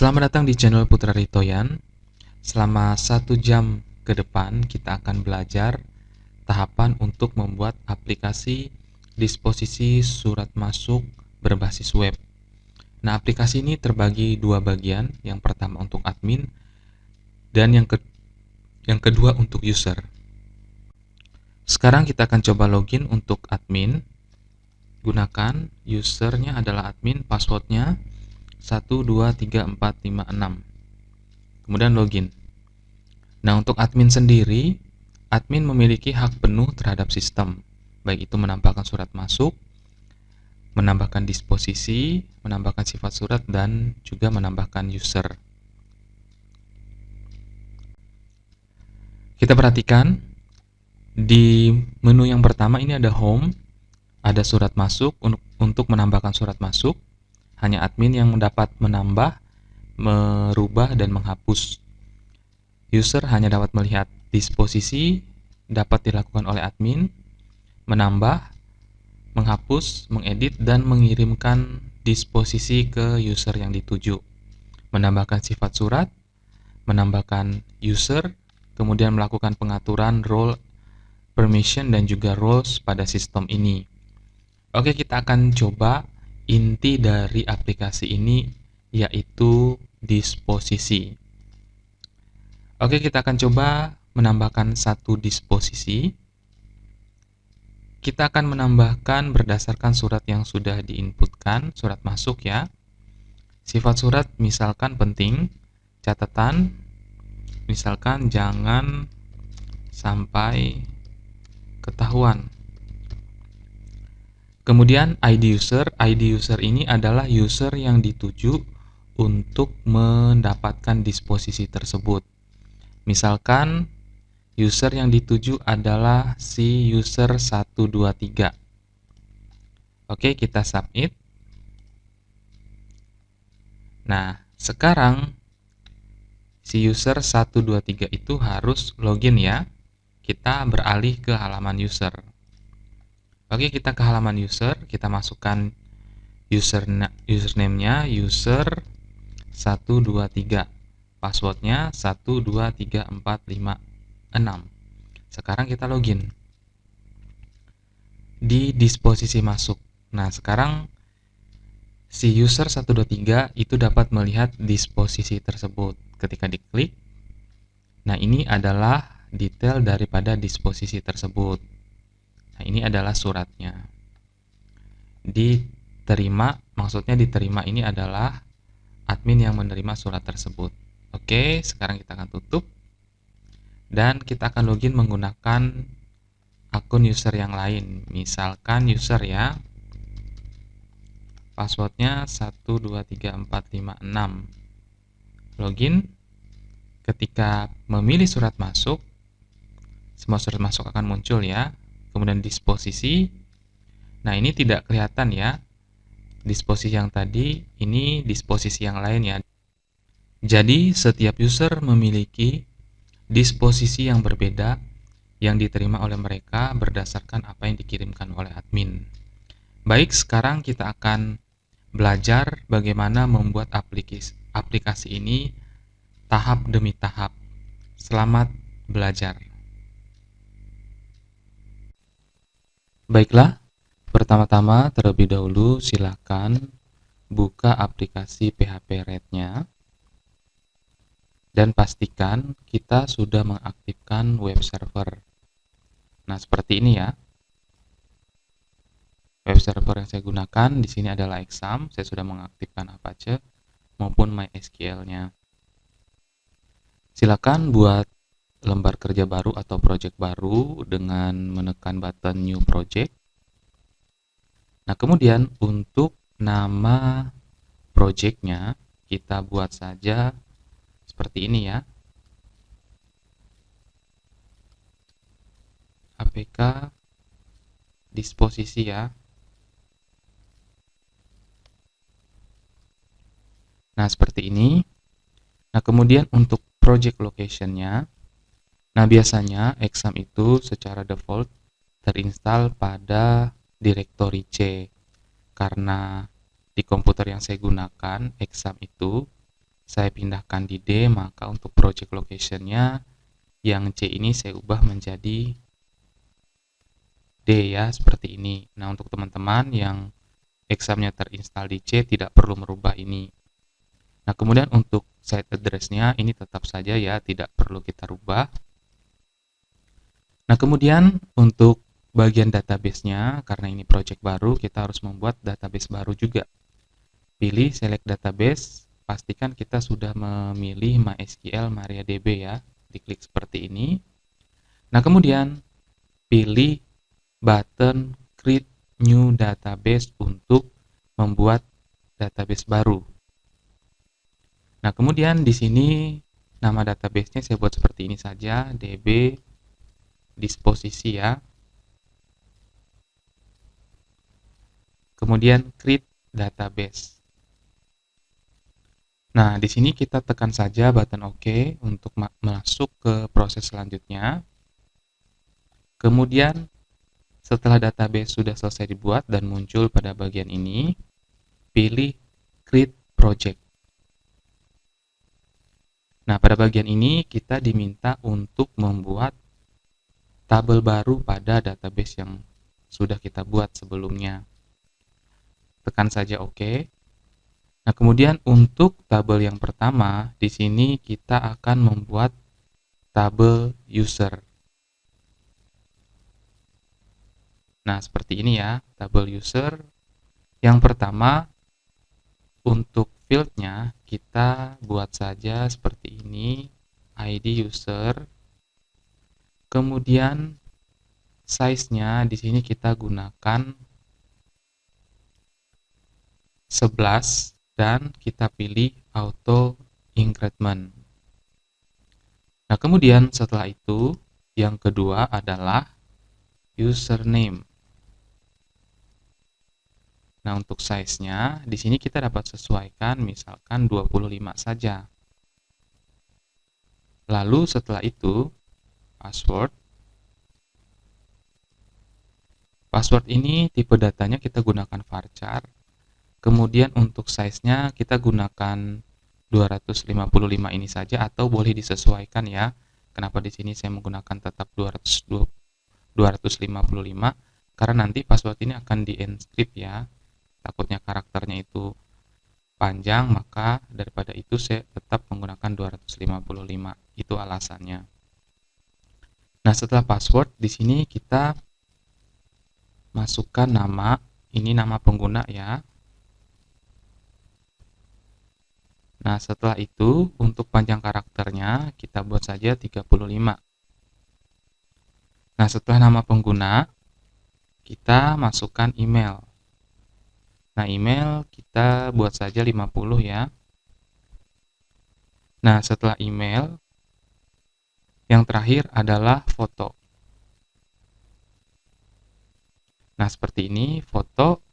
Selamat datang di channel Putra Ritoyan. Selama 1 jam ke depan kita akan belajar tahapan untuk membuat aplikasi disposisi surat masuk berbasis web. Nah, aplikasi ini terbagi dua bagian. Yang pertama untuk admin dan yang kedua untuk user. Sekarang kita akan coba login untuk admin. Gunakan usernya adalah admin, passwordnya 123456. Kemudian login. Nah, untuk admin sendiri, admin memiliki hak penuh terhadap sistem, baik itu menambahkan surat masuk, menambahkan disposisi, menambahkan sifat surat, dan juga menambahkan user. Kita perhatikan di menu yang pertama ini ada home, ada surat masuk. Untuk menambahkan surat masuk, hanya admin yang dapat menambah, merubah, dan menghapus. User hanya dapat melihat disposisi, dapat dilakukan oleh admin, menambah, menghapus, mengedit, dan mengirimkan disposisi ke user yang dituju. Menambahkan sifat surat, menambahkan user, kemudian melakukan pengaturan role, permission, dan juga roles pada sistem ini. Oke, kita akan coba inti dari aplikasi ini, yaitu disposisi. Oke, kita akan coba menambahkan satu disposisi. Kita akan menambahkan berdasarkan surat yang sudah diinputkan, surat masuk ya. Sifat surat misalkan penting, catatan, misalkan jangan sampai ketahuan. Kemudian ID user ini adalah user yang dituju untuk mendapatkan disposisi tersebut. Misalkan user yang dituju adalah si user 123. Oke, kita submit. Nah, sekarang si user 123 itu harus login ya. Kita beralih ke halaman user. Oke, kita ke halaman user, kita masukkan username-nya user 123. Passwordnya 123456. Sekarang kita login di disposisi masuk. Nah, sekarang si user 123 itu dapat melihat disposisi tersebut. Ketika diklik, nah ini adalah detail daripada disposisi tersebut. Nah, ini adalah suratnya. Diterima, maksudnya diterima ini adalah admin yang menerima surat tersebut. Oke, sekarang kita akan tutup. Dan kita akan login menggunakan akun user yang lain. Misalkan user ya. Passwordnya 123456. Login. Ketika memilih surat masuk, semua surat masuk akan muncul ya. Kemudian disposisi. Nah, ini tidak kelihatan ya. Disposisi yang tadi, ini disposisi yang lain ya. Jadi, setiap user memiliki disposisi yang berbeda yang diterima oleh mereka berdasarkan apa yang dikirimkan oleh admin. Baik, sekarang kita akan belajar bagaimana membuat aplikasi ini tahap demi tahap. Selamat belajar. Baiklah, pertama-tama terlebih dahulu silakan buka aplikasi PHP Red-nya. Dan pastikan kita sudah mengaktifkan web server. Nah, seperti ini ya. Web server yang saya gunakan di sini adalah Exam. Saya sudah mengaktifkan Apache maupun MySQL-nya. Silakan buat lembar kerja baru atau project baru dengan menekan button New Project. Nah, kemudian untuk nama project-nya kita buat saja seperti ini ya. APK disposisi ya. Nah, seperti ini. Nah, kemudian untuk project location-nya, nah biasanya Exam itu secara default terinstall pada directory C. Karena di komputer yang saya gunakan, Exam itu saya pindahkan di D, maka untuk project location-nya yang C ini saya ubah menjadi D ya, seperti ini. Nah, untuk teman-teman yang examnya terinstall di C tidak perlu merubah ini. Nah, kemudian untuk site address-nya ini tetap saja ya, tidak perlu kita rubah. Nah, kemudian untuk bagian database-nya, karena ini project baru, kita harus membuat database baru juga. Pilih select database, pastikan kita sudah memilih MySQL MariaDB ya, diklik seperti ini. Nah, kemudian pilih button create new database untuk membuat database baru. Nah, kemudian di sini nama database-nya saya buat seperti ini saja, db disposisi ya. Kemudian create database. Nah, di sini kita tekan saja button OK untuk masuk ke proses selanjutnya. Kemudian setelah database sudah selesai dibuat dan muncul pada bagian ini, pilih create project. Nah, pada bagian ini kita diminta untuk membuat tabel baru pada database yang sudah kita buat sebelumnya. Tekan saja OK. Nah, kemudian untuk tabel yang pertama, di sini kita akan membuat tabel user. Nah, seperti ini ya, tabel user. Yang pertama, untuk field-nya kita buat saja seperti ini, ID user. Kemudian size-nya di sini kita gunakan 11 dan kita pilih auto increment. Nah, kemudian setelah itu yang kedua adalah username. Nah, untuk size-nya di sini kita dapat sesuaikan misalkan 25 saja. Lalu setelah itu password. Password ini tipe datanya kita gunakan varchar. Kemudian untuk size-nya kita gunakan 255 ini saja atau boleh disesuaikan ya. Kenapa di sini saya menggunakan tetap 255 karena nanti password ini akan di-encrypt ya. Takutnya karakternya itu panjang, maka daripada itu saya tetap menggunakan 255. Itu alasannya. Nah, setelah password di sini kita masukkan nama, ini nama pengguna ya. Nah, setelah itu untuk panjang karakternya kita buat saja 35. Nah, setelah nama pengguna kita masukkan email. Nah, email kita buat saja 50 ya. Nah, setelah email yang terakhir adalah foto. Nah, seperti ini foto.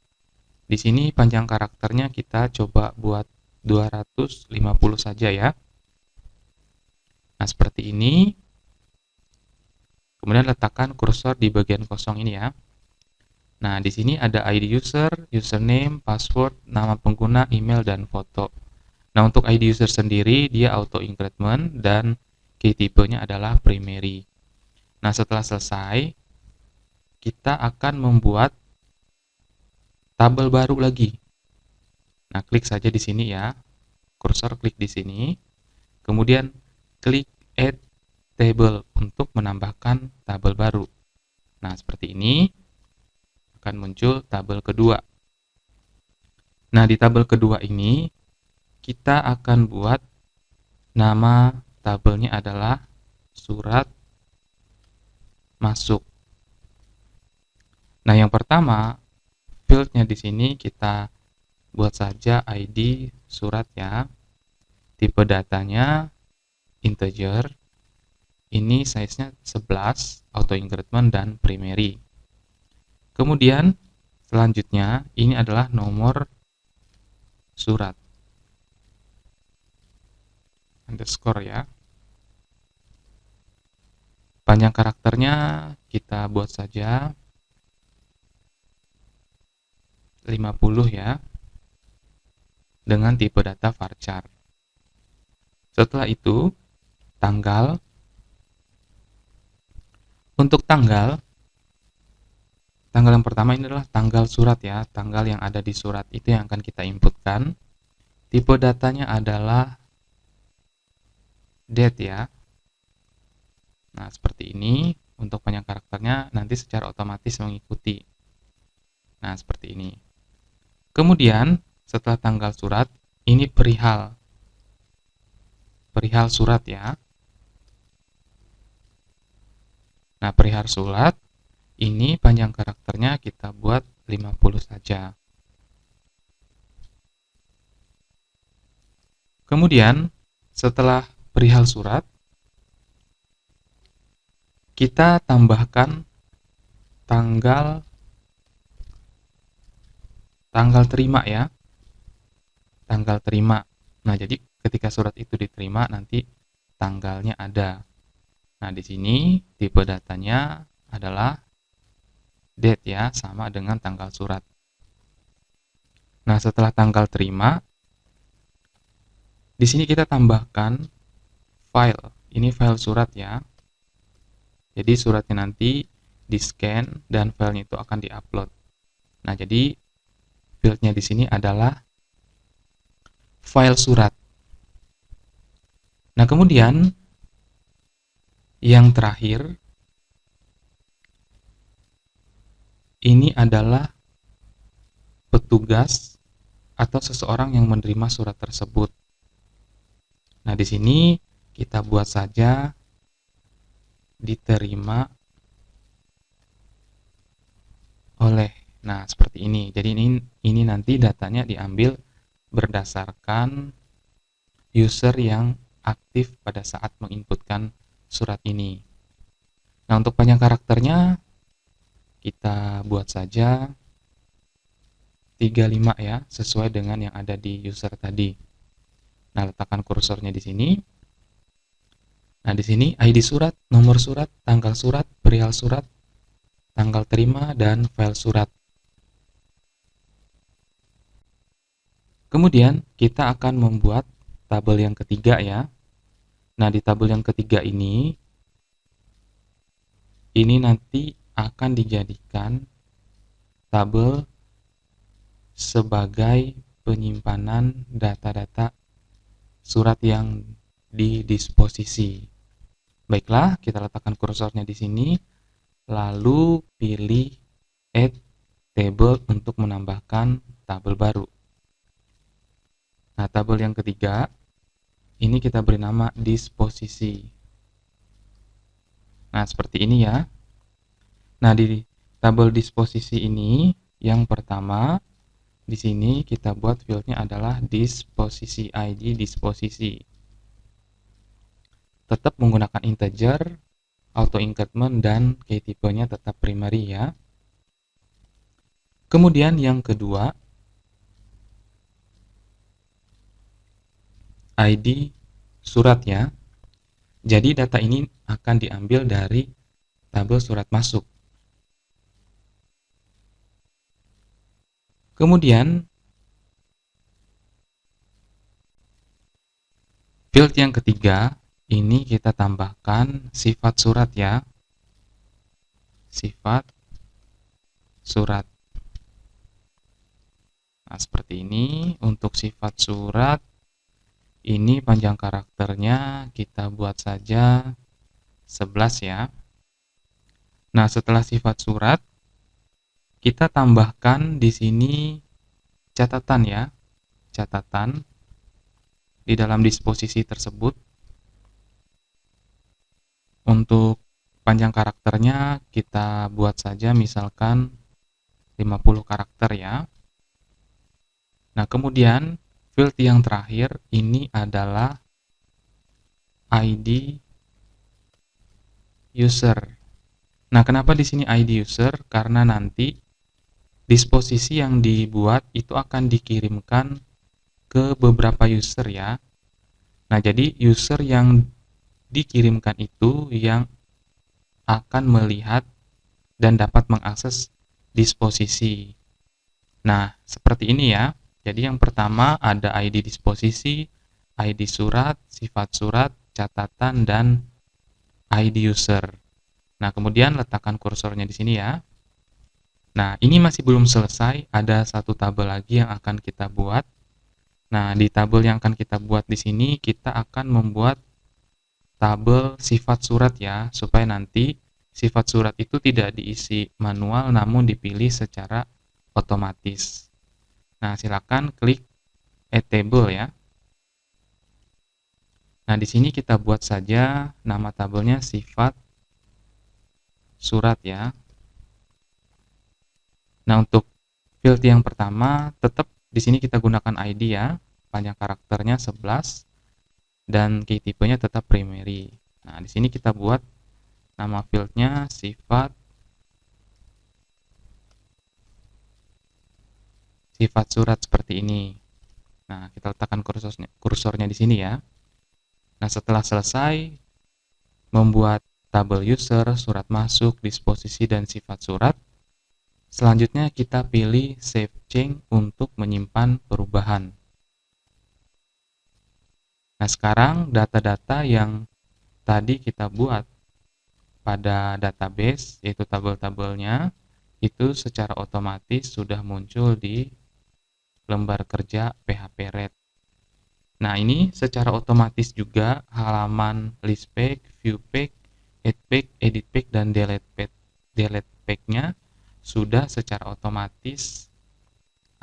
Di sini panjang karakternya kita coba buat 250 saja ya. Nah, seperti ini. Kemudian letakkan kursor di bagian kosong ini ya. Nah, di sini ada ID user, username, password, nama pengguna, email, dan foto. Nah, untuk ID user sendiri, dia auto increment dan key tipenya adalah primary. Nah, setelah selesai, kita akan membuat tabel baru lagi. Nah, klik saja di sini ya. Kursor klik di sini. Kemudian klik add table untuk menambahkan tabel baru. Nah, seperti ini akan muncul tabel kedua. Nah, di tabel kedua ini kita akan buat nama tabelnya adalah surat masuk. Nah, yang pertama fieldnya di sini kita buat saja ID surat ya. Tipe datanya integer. Ini size-nya 11, auto increment dan primary. Kemudian selanjutnya ini adalah nomor surat. Underscore ya. Panjang karakternya kita buat saja 50 ya. Dengan tipe data varchar. Setelah itu, tanggal. Untuk tanggal yang pertama ini adalah tanggal surat ya, tanggal yang ada di surat itu yang akan kita inputkan. Tipe datanya adalah date ya. Nah, seperti ini. Untuk panjang karakternya nanti secara otomatis mengikuti. Nah, seperti ini. Kemudian, setelah tanggal surat, ini perihal surat ya. Nah, perihal surat, ini panjang karakternya kita buat 50 saja. Kemudian, setelah perihal surat, kita tambahkan tanggal terima ya. Tanggal terima. Nah, jadi ketika surat itu diterima nanti tanggalnya ada. Nah, di sini tipe datanya adalah date ya, sama dengan tanggal surat. Nah, setelah tanggal terima, di sini kita tambahkan file. Ini file surat ya. Jadi suratnya nanti di-scan dan filenya itu akan di-upload. Nah, jadi fieldnya di sini adalah file surat. Nah, kemudian yang terakhir ini adalah petugas atau seseorang yang menerima surat tersebut. Nah, di sini kita buat saja diterima oleh. Nah, seperti ini. Jadi ini nanti datanya diambil berdasarkan user yang aktif pada saat menginputkan surat ini. Nah, untuk panjang karakternya kita buat saja 35 ya, sesuai dengan yang ada di user tadi. Nah, letakkan kursornya di sini. Nah, di sini ID surat, nomor surat, tanggal surat, perihal surat, tanggal terima, dan file surat. Kemudian kita akan membuat tabel yang ketiga ya. Nah, di tabel yang ketiga ini nanti akan dijadikan tabel sebagai penyimpanan data-data surat yang di disposisi. Baiklah, kita letakkan kursornya di sini, lalu pilih Add Table untuk menambahkan tabel baru. Nah, tabel yang ketiga, ini kita beri nama disposisi. Nah, seperti ini ya. Nah, di tabel disposisi ini, yang pertama, di sini kita buat fieldnya adalah disposisi ID disposisi. Tetap menggunakan integer, auto increment, dan key tipenya tetap primary ya. Kemudian yang kedua, ID surat ya. Jadi data ini akan diambil dari tabel surat masuk. Kemudian field yang ketiga, ini kita tambahkan sifat surat ya. Sifat surat. Nah, seperti ini. Untuk sifat surat, ini panjang karakternya kita buat saja 11 ya. Nah, setelah sifat surat, kita tambahkan di sini catatan ya. Catatan di dalam disposisi tersebut. Untuk panjang karakternya kita buat saja misalkan 50 karakter ya. Nah, kemudian field yang terakhir ini adalah ID user. Nah, kenapa di sini ID user? Karena nanti disposisi yang dibuat itu akan dikirimkan ke beberapa user ya. Nah, jadi user yang dikirimkan itu yang akan melihat dan dapat mengakses disposisi. Nah, seperti ini ya. Jadi yang pertama ada ID disposisi, ID surat, sifat surat, catatan, dan ID user. Nah, kemudian letakkan kursornya di sini ya. Nah, ini masih belum selesai, ada satu tabel lagi yang akan kita buat. Nah, di tabel yang akan kita buat di sini, kita akan membuat tabel sifat surat ya, supaya nanti sifat surat itu tidak diisi manual, namun dipilih secara otomatis. Nah, silakan klik Add Table ya. Nah, di sini kita buat saja nama tabelnya sifat surat ya. Nah, untuk field yang pertama tetap di sini kita gunakan ID ya, panjang karakternya 11 dan key tipenya tetap primary. Nah, di sini kita buat nama fieldnya sifat surat seperti ini. Nah, kita letakkan kursornya di sini ya. Nah, setelah selesai membuat tabel user, surat masuk, disposisi, dan sifat surat, selanjutnya kita pilih Save Change untuk menyimpan perubahan. Nah, sekarang data-data yang tadi kita buat pada database, yaitu tabel-tabelnya, itu secara otomatis sudah muncul di lembar kerja PHP-RED. Nah, ini secara otomatis juga halaman list page, view page, add page, edit page, dan delete page-nya sudah secara otomatis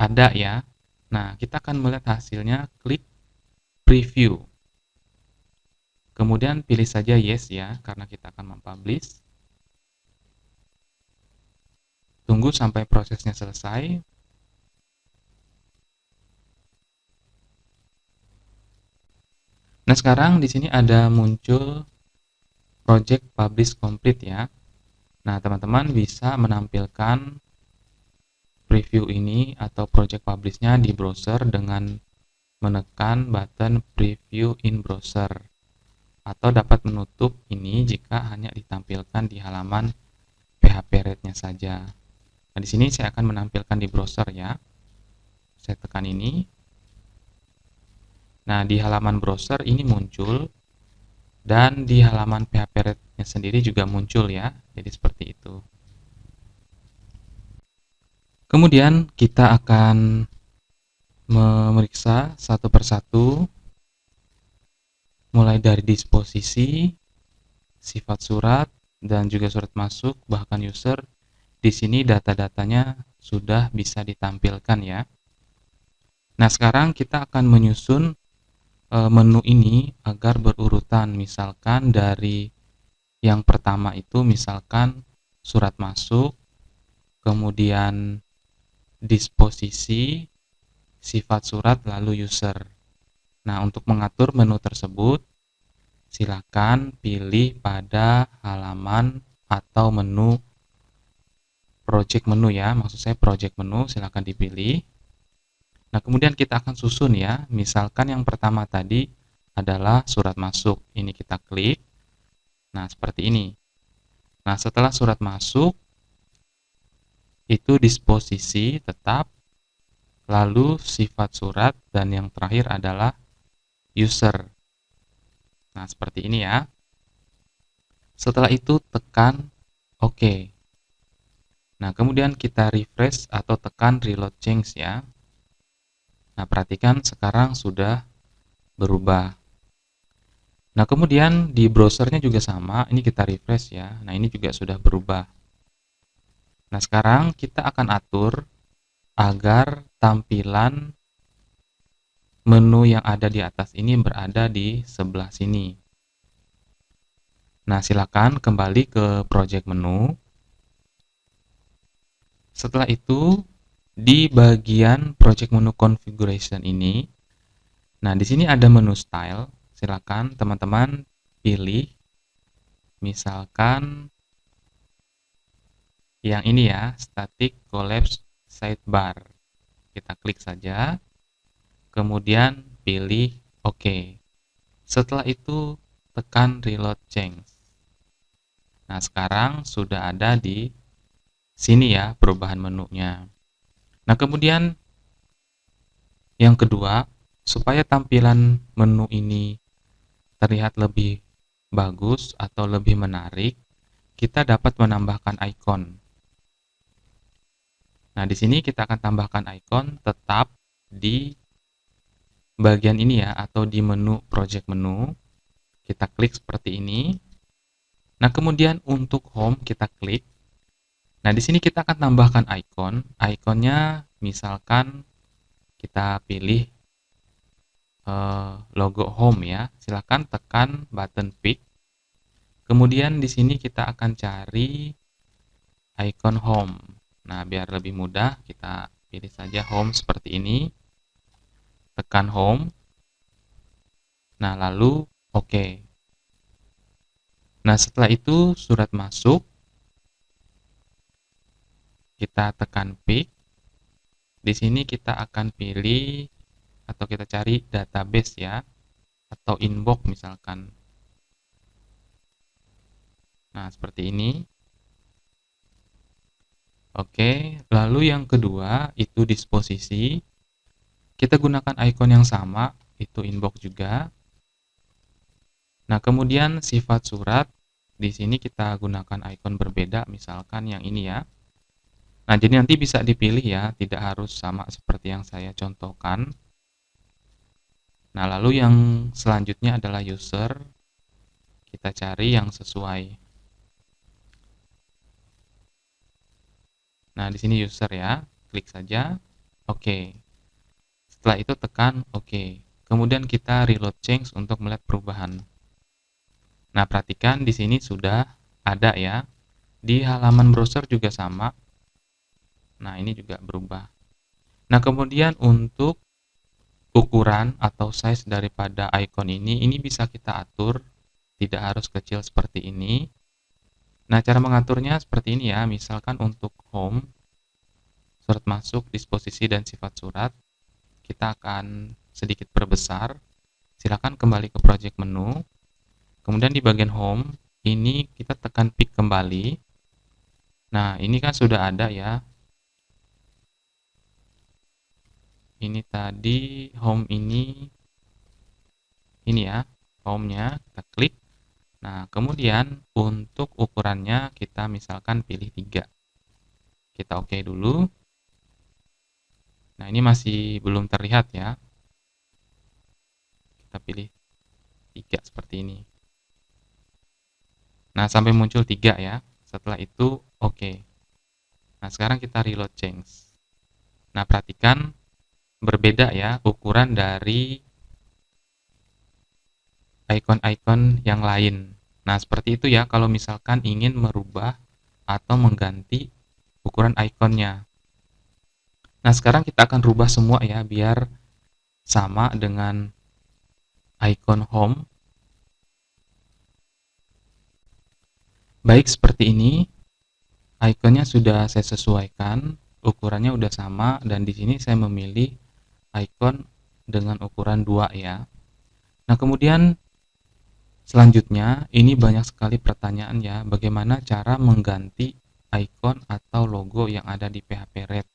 ada ya. Nah, kita akan melihat hasilnya, klik preview. Kemudian pilih saja yes ya, karena kita akan mempublish. Tunggu sampai prosesnya selesai. Nah, sekarang di sini ada muncul project publish complete ya. Nah, teman-teman bisa menampilkan preview ini atau project publish-nya di browser dengan menekan button preview in browser, atau dapat menutup ini jika hanya ditampilkan di halaman PHP-RED-nya saja. Nah, di sini saya akan menampilkan di browser ya. Saya tekan ini. Nah, di halaman browser ini muncul, dan di halaman PHP-RED-nya sendiri juga muncul ya. Jadi seperti itu. Kemudian kita akan memeriksa satu persatu, mulai dari disposisi, sifat surat, dan juga surat masuk, bahkan user. Di sini data-datanya sudah bisa ditampilkan ya. Nah, sekarang kita akan menyusun menu ini agar berurutan. Misalkan dari yang pertama itu misalkan surat masuk, kemudian disposisi, sifat surat, lalu user. Nah, untuk mengatur menu tersebut, silakan pilih pada halaman atau menu project menu ya. Maksud saya project menu, silakan dipilih. Nah, kemudian kita akan susun ya. Misalkan yang pertama tadi adalah surat masuk. Ini kita klik. Nah, seperti ini. Nah, setelah surat masuk, itu disposisi tetap, lalu sifat surat, dan yang terakhir adalah user. Nah, seperti ini ya. Setelah itu tekan OK. Nah, kemudian kita refresh atau tekan reload change ya. Nah, perhatikan sekarang sudah berubah. Nah, kemudian di browsernya juga sama, ini kita refresh ya. Nah, ini juga sudah berubah. Nah, sekarang kita akan atur agar tampilan menu yang ada di atas ini berada di sebelah sini. Nah, silakan kembali ke project menu. Setelah itu, di bagian project menu configuration ini, nah di sini ada menu style. Silakan teman-teman pilih, misalkan yang ini ya, static collapse sidebar. Kita klik saja, kemudian pilih OK. Setelah itu tekan reload change. Nah, sekarang sudah ada di sini ya perubahan menunya. Nah, kemudian yang kedua, Supaya tampilan menu ini terlihat lebih bagus atau lebih menarik, kita dapat menambahkan ikon. Nah, di sini kita akan tambahkan ikon tetap di bagian ini ya, atau di menu project menu. Kita klik seperti ini. Nah, kemudian untuk home kita klik. Nah, di sini kita akan tambahkan ikon. Ikonnya misalkan kita pilih logo home ya. Silakan tekan button pick. Kemudian di sini kita akan cari icon home. Nah, biar lebih mudah kita pilih saja home seperti ini. Tekan home. Nah, lalu oke. Nah, setelah itu surat masuk. Kita tekan pick. Di sini kita akan pilih atau kita cari database ya, atau inbox misalkan. Nah, seperti ini. Oke, lalu yang kedua itu disposisi. Kita gunakan icon yang sama, itu inbox juga. Nah, kemudian sifat surat, di sini kita gunakan icon berbeda, misalkan yang ini ya. Nah, jadi nanti bisa dipilih ya, tidak harus sama seperti yang saya contohkan. Nah, lalu yang selanjutnya adalah user. Kita cari yang sesuai. Nah, di sini user ya, klik saja. Oke. Setelah itu tekan oke. Kemudian kita reload change untuk melihat perubahan. Nah, perhatikan di sini sudah ada ya. Di halaman browser juga sama. Nah, ini juga berubah. Nah, kemudian untuk ukuran atau size daripada icon ini bisa kita atur. Tidak harus kecil seperti ini. Nah, cara mengaturnya seperti ini ya. Misalkan untuk home, surat masuk, disposisi, dan sifat surat, kita akan sedikit perbesar. Silakan kembali ke project menu. Kemudian di bagian home, ini kita tekan pick kembali. Nah, ini kan sudah ada ya. Ini tadi home ini ya, home-nya kita klik. Nah, kemudian untuk ukurannya kita misalkan pilih 3. Kita oke dulu. Nah, ini masih belum terlihat ya. Kita pilih 3 seperti ini. Nah, sampai muncul 3 ya. Setelah itu oke. Nah, sekarang kita reload change. Nah, perhatikan berbeda ya ukuran dari icon-icon yang lain. Nah, seperti itu ya kalau misalkan ingin merubah atau mengganti ukuran ikonnya. Nah, sekarang kita akan rubah semua ya biar sama dengan icon home. Baik, seperti ini. Ikonnya sudah saya sesuaikan, ukurannya udah sama, dan di sini saya memilih icon dengan ukuran 2 ya. Nah, kemudian selanjutnya ini banyak sekali pertanyaan ya, bagaimana cara mengganti icon atau logo yang ada di PHP Red.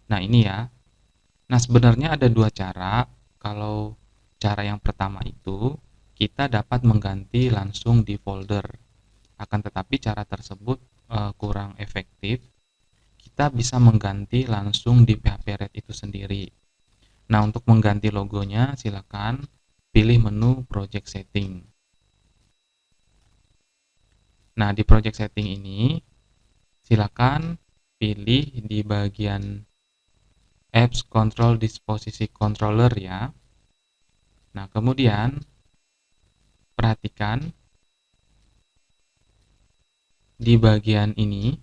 Nah, ini ya. Nah, sebenarnya ada 2 cara. Kalau cara yang pertama itu kita dapat mengganti langsung di folder. Akan tetapi cara tersebut kurang efektif. Kita bisa mengganti langsung di PHP Red itu sendiri. Nah, untuk mengganti logonya silakan pilih menu Project Setting. Nah, di Project Setting ini silakan pilih di bagian Apps Control Disposisi Controller ya. Nah, kemudian perhatikan di bagian ini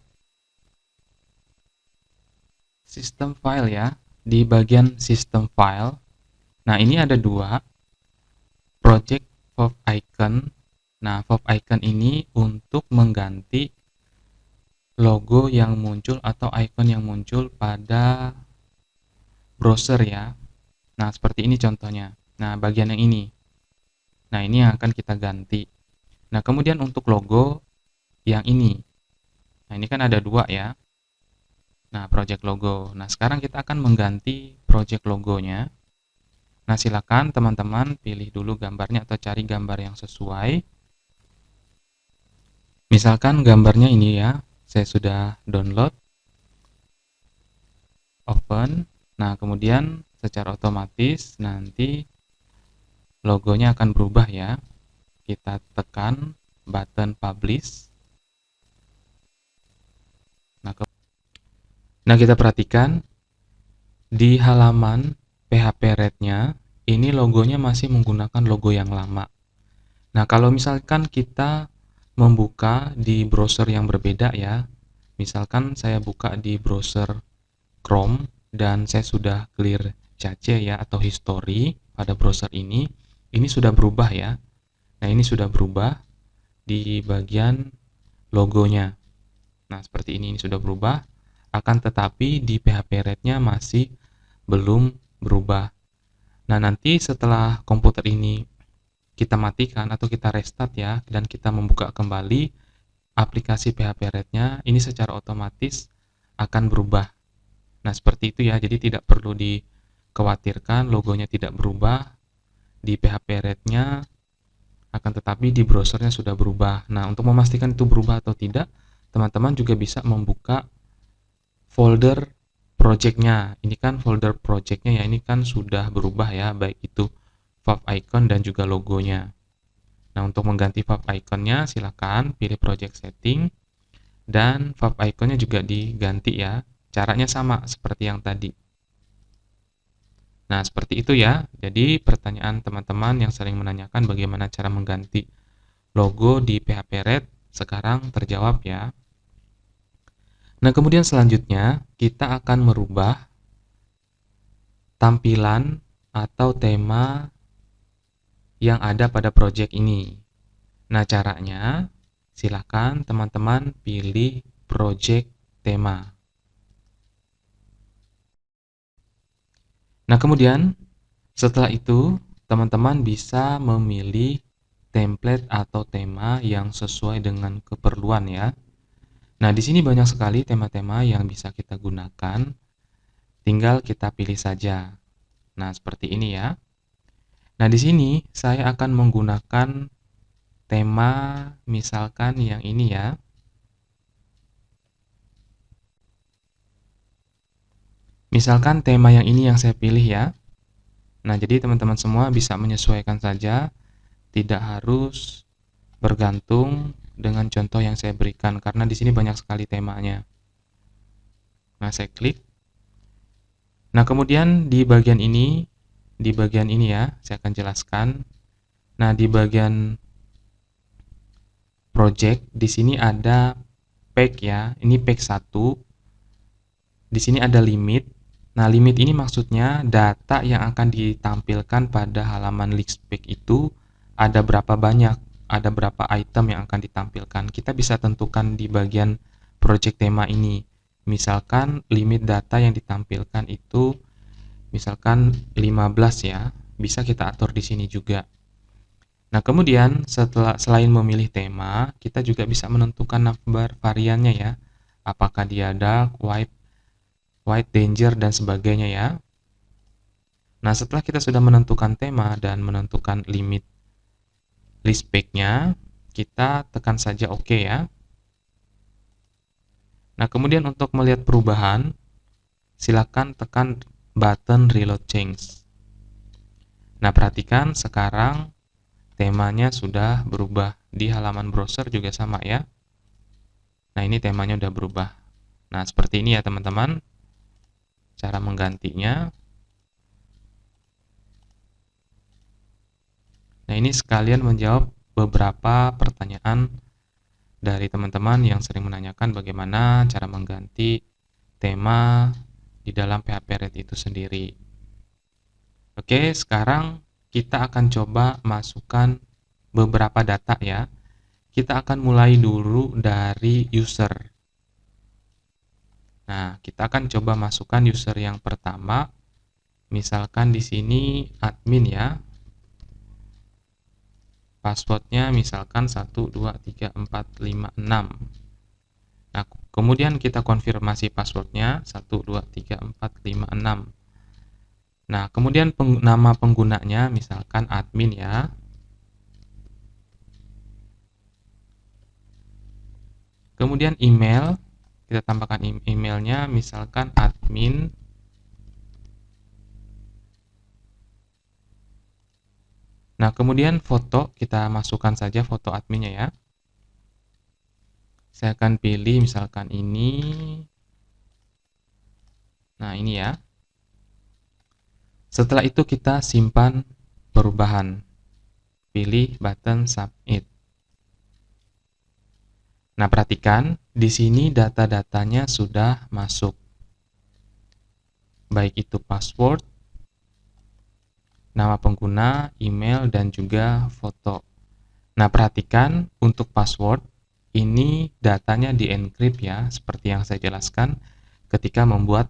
System File ya. Di bagian System File. Nah, ini ada 2 Project Pop Icon. Nah, pop icon ini untuk mengganti logo yang muncul atau icon yang muncul pada browser ya. Nah, seperti ini contohnya. Nah, bagian yang ini. Nah, ini yang akan kita ganti. Nah, kemudian untuk logo yang ini. Nah, ini kan ada 2 ya. Nah, project logo. Nah, sekarang kita akan mengganti project logonya. Nah, silakan teman-teman pilih dulu gambarnya atau cari gambar yang sesuai. Misalkan gambarnya ini ya, saya sudah download, open. Nah, kemudian secara otomatis nanti logonya akan berubah ya. Kita tekan button publish. Nah, kita perhatikan di halaman PHP Red-nya, ini logonya masih menggunakan logo yang lama. Nah, kalau misalkan kita membuka di browser yang berbeda ya, misalkan saya buka di browser Chrome dan saya sudah clear cache ya atau history pada browser ini sudah berubah ya. Nah, ini sudah berubah di bagian logonya. Nah, seperti ini sudah berubah, akan tetapi di PHP Red-nya masih belum berubah. Nah, nanti setelah komputer ini kita matikan atau kita restart ya, dan kita membuka kembali aplikasi PHP Red-nya, ini secara otomatis akan berubah. Nah, seperti itu ya, jadi tidak perlu dikhawatirkan logonya tidak berubah di PHP Red-nya, akan tetapi di browsernya sudah berubah. Nah, untuk memastikan itu berubah atau tidak, teman-teman juga bisa membuka folder projectnya. Ini kan folder projectnya ya, ini kan sudah berubah ya, baik itu fav icon dan juga logonya. Nah, untuk mengganti fav iconnya silakan pilih project setting dan fav iconnya juga diganti ya. Caranya sama seperti yang tadi. Nah, seperti itu ya. Jadi pertanyaan teman-teman yang sering menanyakan bagaimana cara mengganti logo di PHP Red sekarang terjawab ya. Nah, kemudian selanjutnya kita akan merubah tampilan atau tema yang ada pada project ini. Nah, caranya silakan teman-teman pilih project tema. Nah, kemudian setelah itu teman-teman bisa memilih template atau tema yang sesuai dengan keperluan ya. Nah, di sini banyak sekali tema-tema yang bisa kita gunakan. Tinggal kita pilih saja. Nah, seperti ini ya. Nah, di sini saya akan menggunakan tema misalkan yang ini ya. Misalkan tema yang ini yang saya pilih ya. Nah, jadi teman-teman semua bisa menyesuaikan saja, tidak harus bergantung dengan contoh yang saya berikan karena di sini banyak sekali temanya. Nah, saya klik. Nah, kemudian di bagian ini ya, saya akan jelaskan. Nah, di bagian project di sini ada pack ya. Ini pack 1. Di sini ada limit. Nah, limit ini maksudnya data yang akan ditampilkan pada halaman list pack itu ada berapa banyak, ada berapa item yang akan ditampilkan. Kita bisa tentukan di bagian project tema ini. Misalkan limit data yang ditampilkan itu misalkan 15 ya. Bisa kita atur di sini juga. Nah, kemudian selain memilih tema, kita juga bisa menentukan number variannya ya. Apakah dia dark, white, danger, dan sebagainya ya. Nah, setelah kita sudah menentukan tema dan menentukan limit list pack-nya, kita tekan saja OK ya. Nah, kemudian untuk melihat perubahan, silakan tekan button reload change. Nah, perhatikan sekarang temanya sudah berubah. Di halaman browser juga sama ya. Nah, ini temanya udah berubah. Nah, seperti ini ya teman-teman cara menggantinya. Nah, ini sekalian menjawab beberapa pertanyaan dari teman-teman yang sering menanyakan bagaimana cara mengganti tema di dalam PHP Red itu sendiri. Oke, sekarang kita akan coba masukkan beberapa data ya. Kita akan mulai dulu dari user. Nah, kita akan coba masukkan user yang pertama. Misalkan di sini admin ya. Passwordnya misalkan 123456. Nah, kemudian kita konfirmasi passwordnya 123456. Nah, kemudian nama penggunanya misalkan admin ya. Kemudian email, kita tambahkan emailnya misalkan admin. Nah, kemudian foto, kita masukkan saja foto adminnya ya. Saya akan pilih misalkan ini. Nah, ini ya. Setelah itu kita simpan perubahan. Pilih button submit. Nah, perhatikan di sini data-datanya sudah masuk. Baik itu password, nama pengguna, email, dan juga foto. Nah, perhatikan untuk password, ini datanya di-encrypt ya, seperti yang saya jelaskan ketika membuat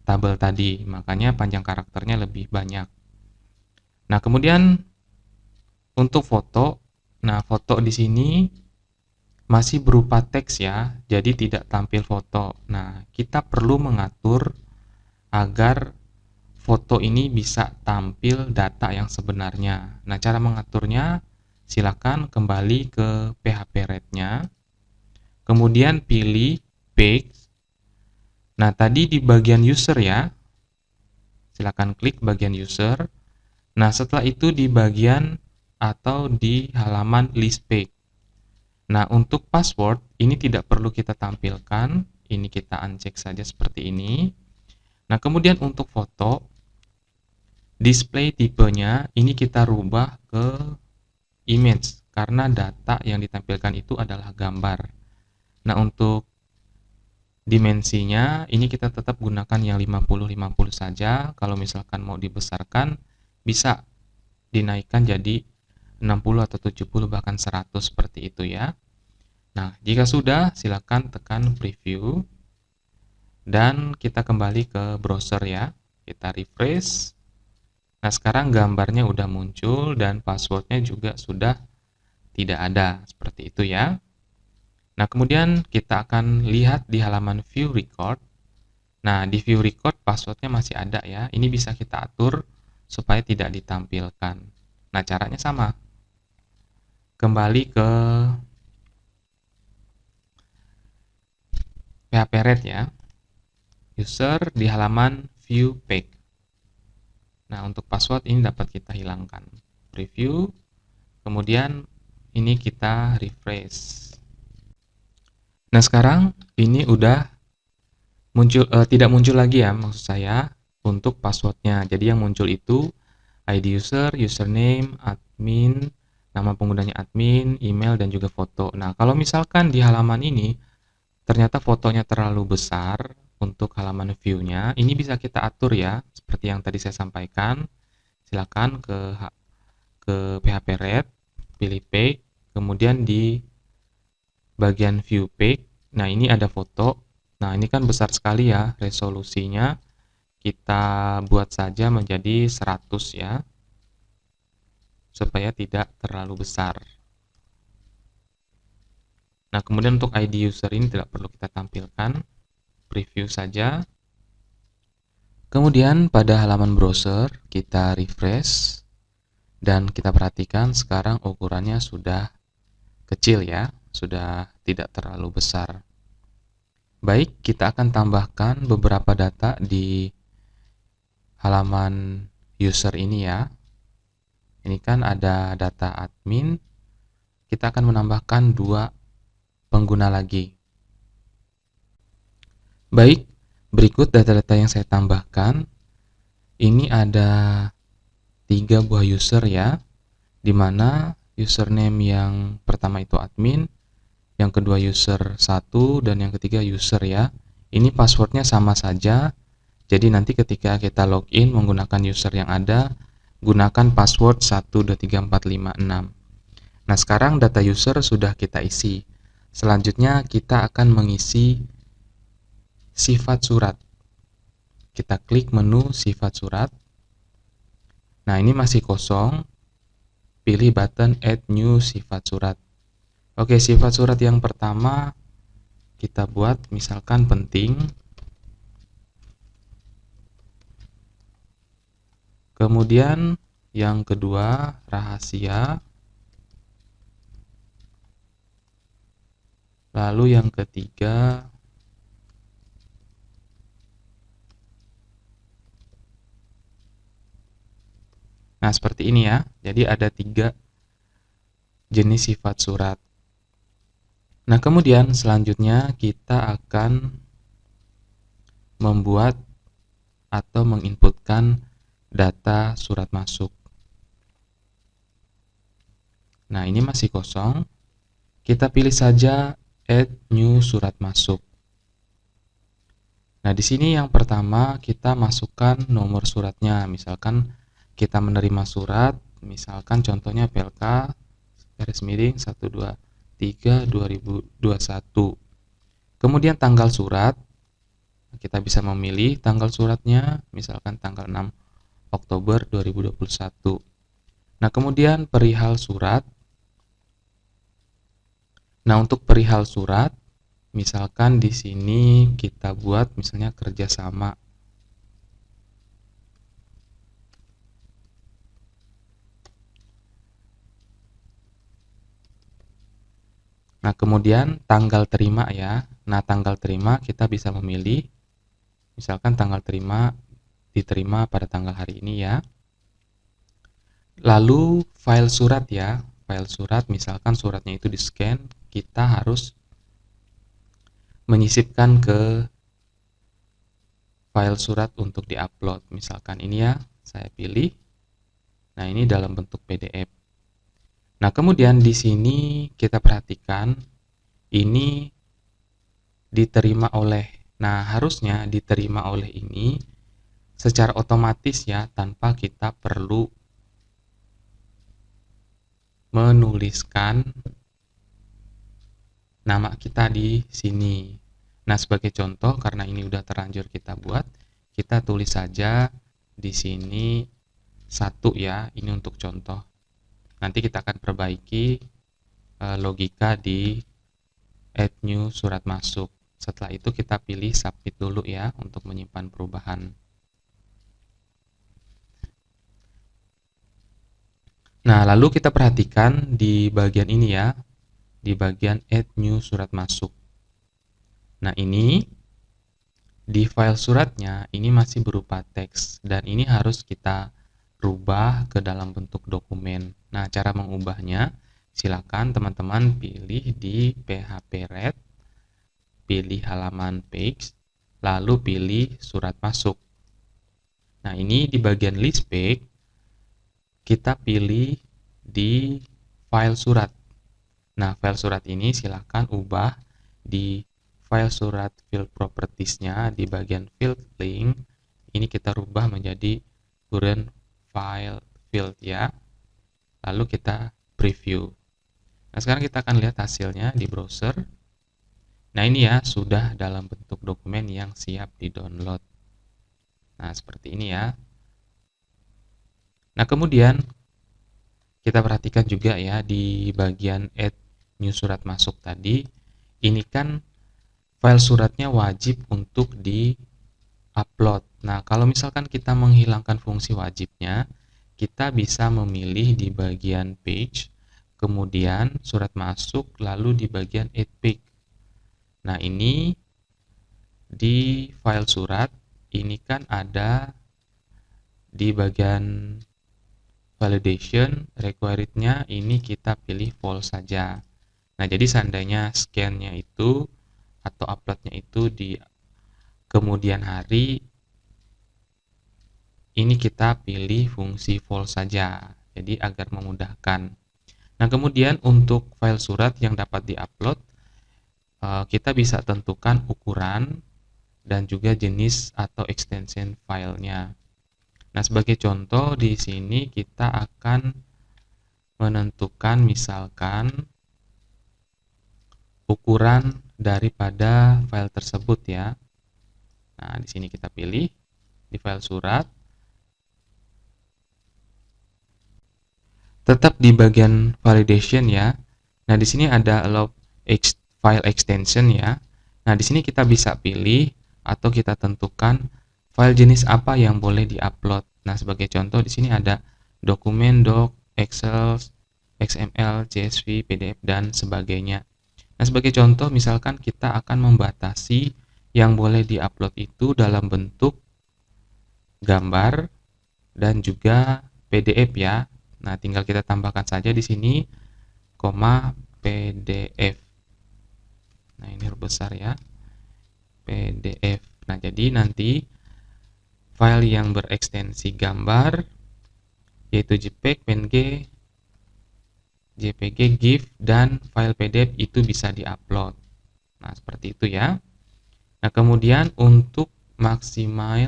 tabel tadi. Makanya panjang karakternya lebih banyak. Nah, kemudian untuk foto, nah foto di sini masih berupa teks ya, jadi tidak tampil foto. Nah, kita perlu mengatur agar foto ini bisa tampil data yang sebenarnya. Nah, cara mengaturnya silakan kembali ke PHP Red-nya. Kemudian pilih Page. Nah, tadi di bagian user ya. Silakan klik bagian user. Nah, setelah itu di bagian atau di halaman list page. Nah, untuk password ini tidak perlu kita tampilkan. Ini kita uncheck saja seperti ini. Nah, kemudian untuk foto, display tipenya ini kita rubah ke image karena data yang ditampilkan itu adalah gambar. Nah, untuk dimensinya ini kita tetap gunakan yang 50-50 saja. Kalau misalkan mau dibesarkan bisa dinaikkan jadi 60 atau 70 bahkan 100 seperti itu ya. Nah, jika sudah silakan tekan preview dan kita kembali ke browser ya. Kita refresh. Nah, sekarang gambarnya udah muncul dan passwordnya juga sudah tidak ada seperti itu ya. Nah, kemudian kita akan lihat di halaman view record. Nah, di view record passwordnya masih ada ya. Ini bisa kita atur supaya tidak ditampilkan. Nah, caranya sama. Kembali ke PHP Red ya. User di halaman view page. Nah, untuk password ini dapat kita hilangkan. Preview. Kemudian ini kita refresh. Nah, sekarang ini udah tidak muncul lagi ya maksud saya untuk passwordnya. Jadi yang muncul itu ID user, username, admin, nama penggunanya admin, email, dan juga foto. Nah, kalau misalkan di halaman ini ternyata fotonya terlalu besar untuk halaman view-nya, ini bisa kita atur ya, seperti yang tadi saya sampaikan. Silakan ke PHP Red, pilih page, kemudian di bagian view page. Nah, ini ada foto. Nah, ini kan besar sekali ya resolusinya. Kita buat saja menjadi 100 ya, supaya tidak terlalu besar. Nah, kemudian untuk ID user ini tidak perlu kita tampilkan. Preview saja. Kemudian pada halaman browser kita refresh. Dan kita perhatikan sekarang ukurannya sudah kecil ya, sudah tidak terlalu besar. Baik, kita akan tambahkan beberapa data di halaman user ini ya. Ini kan ada data admin. Kita akan menambahkan 2 pengguna lagi. Baik, berikut data-data yang saya tambahkan. Ini ada 3 buah user ya, di mana username yang pertama itu admin, yang kedua user 1, dan yang ketiga user ya. Ini passwordnya sama saja, jadi nanti ketika kita login menggunakan user yang ada, gunakan password 123456. Nah, sekarang data user sudah kita isi. Selanjutnya kita akan mengisi sifat surat. Kita klik menu sifat surat. Nah, ini masih kosong. Pilih button add new sifat surat. Oke, sifat surat yang pertama kita buat misalkan penting. Kemudian yang kedua, rahasia. Lalu yang ketiga, nah seperti ini ya. Jadi ada 3 jenis sifat surat. Nah, kemudian selanjutnya kita akan membuat atau menginputkan data surat masuk. Nah, ini masih kosong. Kita pilih saja add new surat masuk. Nah, di sini yang pertama kita masukkan nomor suratnya. Misalkan kita menerima surat, misalkan contohnya PLK garis miring 123/2021. Kemudian tanggal surat, kita bisa memilih tanggal suratnya, misalkan tanggal 6 Oktober 2021. Nah, kemudian perihal surat. Nah, untuk perihal surat, misalkan di sini kita buat misalnya kerjasama. Nah, kemudian tanggal terima ya. Nah, tanggal terima kita bisa memilih, misalkan tanggal terima diterima pada tanggal hari ini ya. Lalu file surat ya. File surat, misalkan suratnya itu di-scan, kita harus menyisipkan ke file surat untuk di-upload. Misalkan ini ya, saya pilih. Nah, ini dalam bentuk PDF. Nah, kemudian di sini kita perhatikan ini diterima oleh. Nah, harusnya diterima oleh ini secara otomatis ya, tanpa kita perlu menuliskan nama kita di sini. Nah, sebagai contoh, karena ini udah terlanjur kita buat, kita tulis saja di sini 1 ya, ini untuk contoh. Nanti kita akan perbaiki logika di add new surat masuk. Setelah itu kita pilih submit dulu ya untuk menyimpan perubahan. Nah, lalu kita perhatikan di bagian ini ya, di bagian add new surat masuk. Nah, ini di file suratnya ini masih berupa teks dan ini harus kita rubah ke dalam bentuk dokumen. Nah, cara mengubahnya silakan teman-teman pilih di PHP-RED, pilih halaman page, lalu pilih surat masuk. Nah, ini di bagian list page kita pilih di file surat. Nah, file surat ini silakan ubah di file surat field properties-nya di bagian field link. Ini kita rubah menjadi current file field ya. Lalu kita preview. Nah, sekarang kita akan lihat hasilnya di browser. Nah, ini ya sudah dalam bentuk dokumen yang siap di-download. Nah, seperti ini ya. Nah, kemudian kita perhatikan juga ya di bagian add new surat masuk tadi. Ini kan file suratnya wajib untuk di-upload. Nah, kalau misalkan kita menghilangkan fungsi wajibnya, kita bisa memilih di bagian page, kemudian surat masuk, lalu di bagian add page. Nah, ini di file surat, ini kan ada di bagian validation, required-nya ini kita pilih false saja. Nah, jadi seandainya scan-nya itu atau upload-nya itu di kemudian hari, ini kita pilih fungsi false saja, jadi agar memudahkan. Nah, kemudian untuk file surat yang dapat diupload, kita bisa tentukan ukuran dan juga jenis atau extension filenya. Nah, sebagai contoh di sini kita akan menentukan misalkan ukuran daripada file tersebut ya. Nah, di sini kita pilih di file surat. Tetap di bagian validation ya. Nah, di sini ada allow file extension ya. Nah, di sini kita bisa pilih atau kita tentukan file jenis apa yang boleh diupload. Nah, sebagai contoh di sini ada dokumen, doc, Excel, XML, CSV, PDF, dan sebagainya. Nah, sebagai contoh misalkan kita akan membatasi yang boleh diupload itu dalam bentuk gambar dan juga PDF ya. Nah, tinggal kita tambahkan saja di sini koma PDF. Nah, ini huruf besar ya. PDF. Nah, jadi nanti file yang berekstensi gambar yaitu JPEG, PNG, JPG, GIF, dan file PDF itu bisa diupload. Nah, seperti itu ya. Nah, kemudian untuk maksimal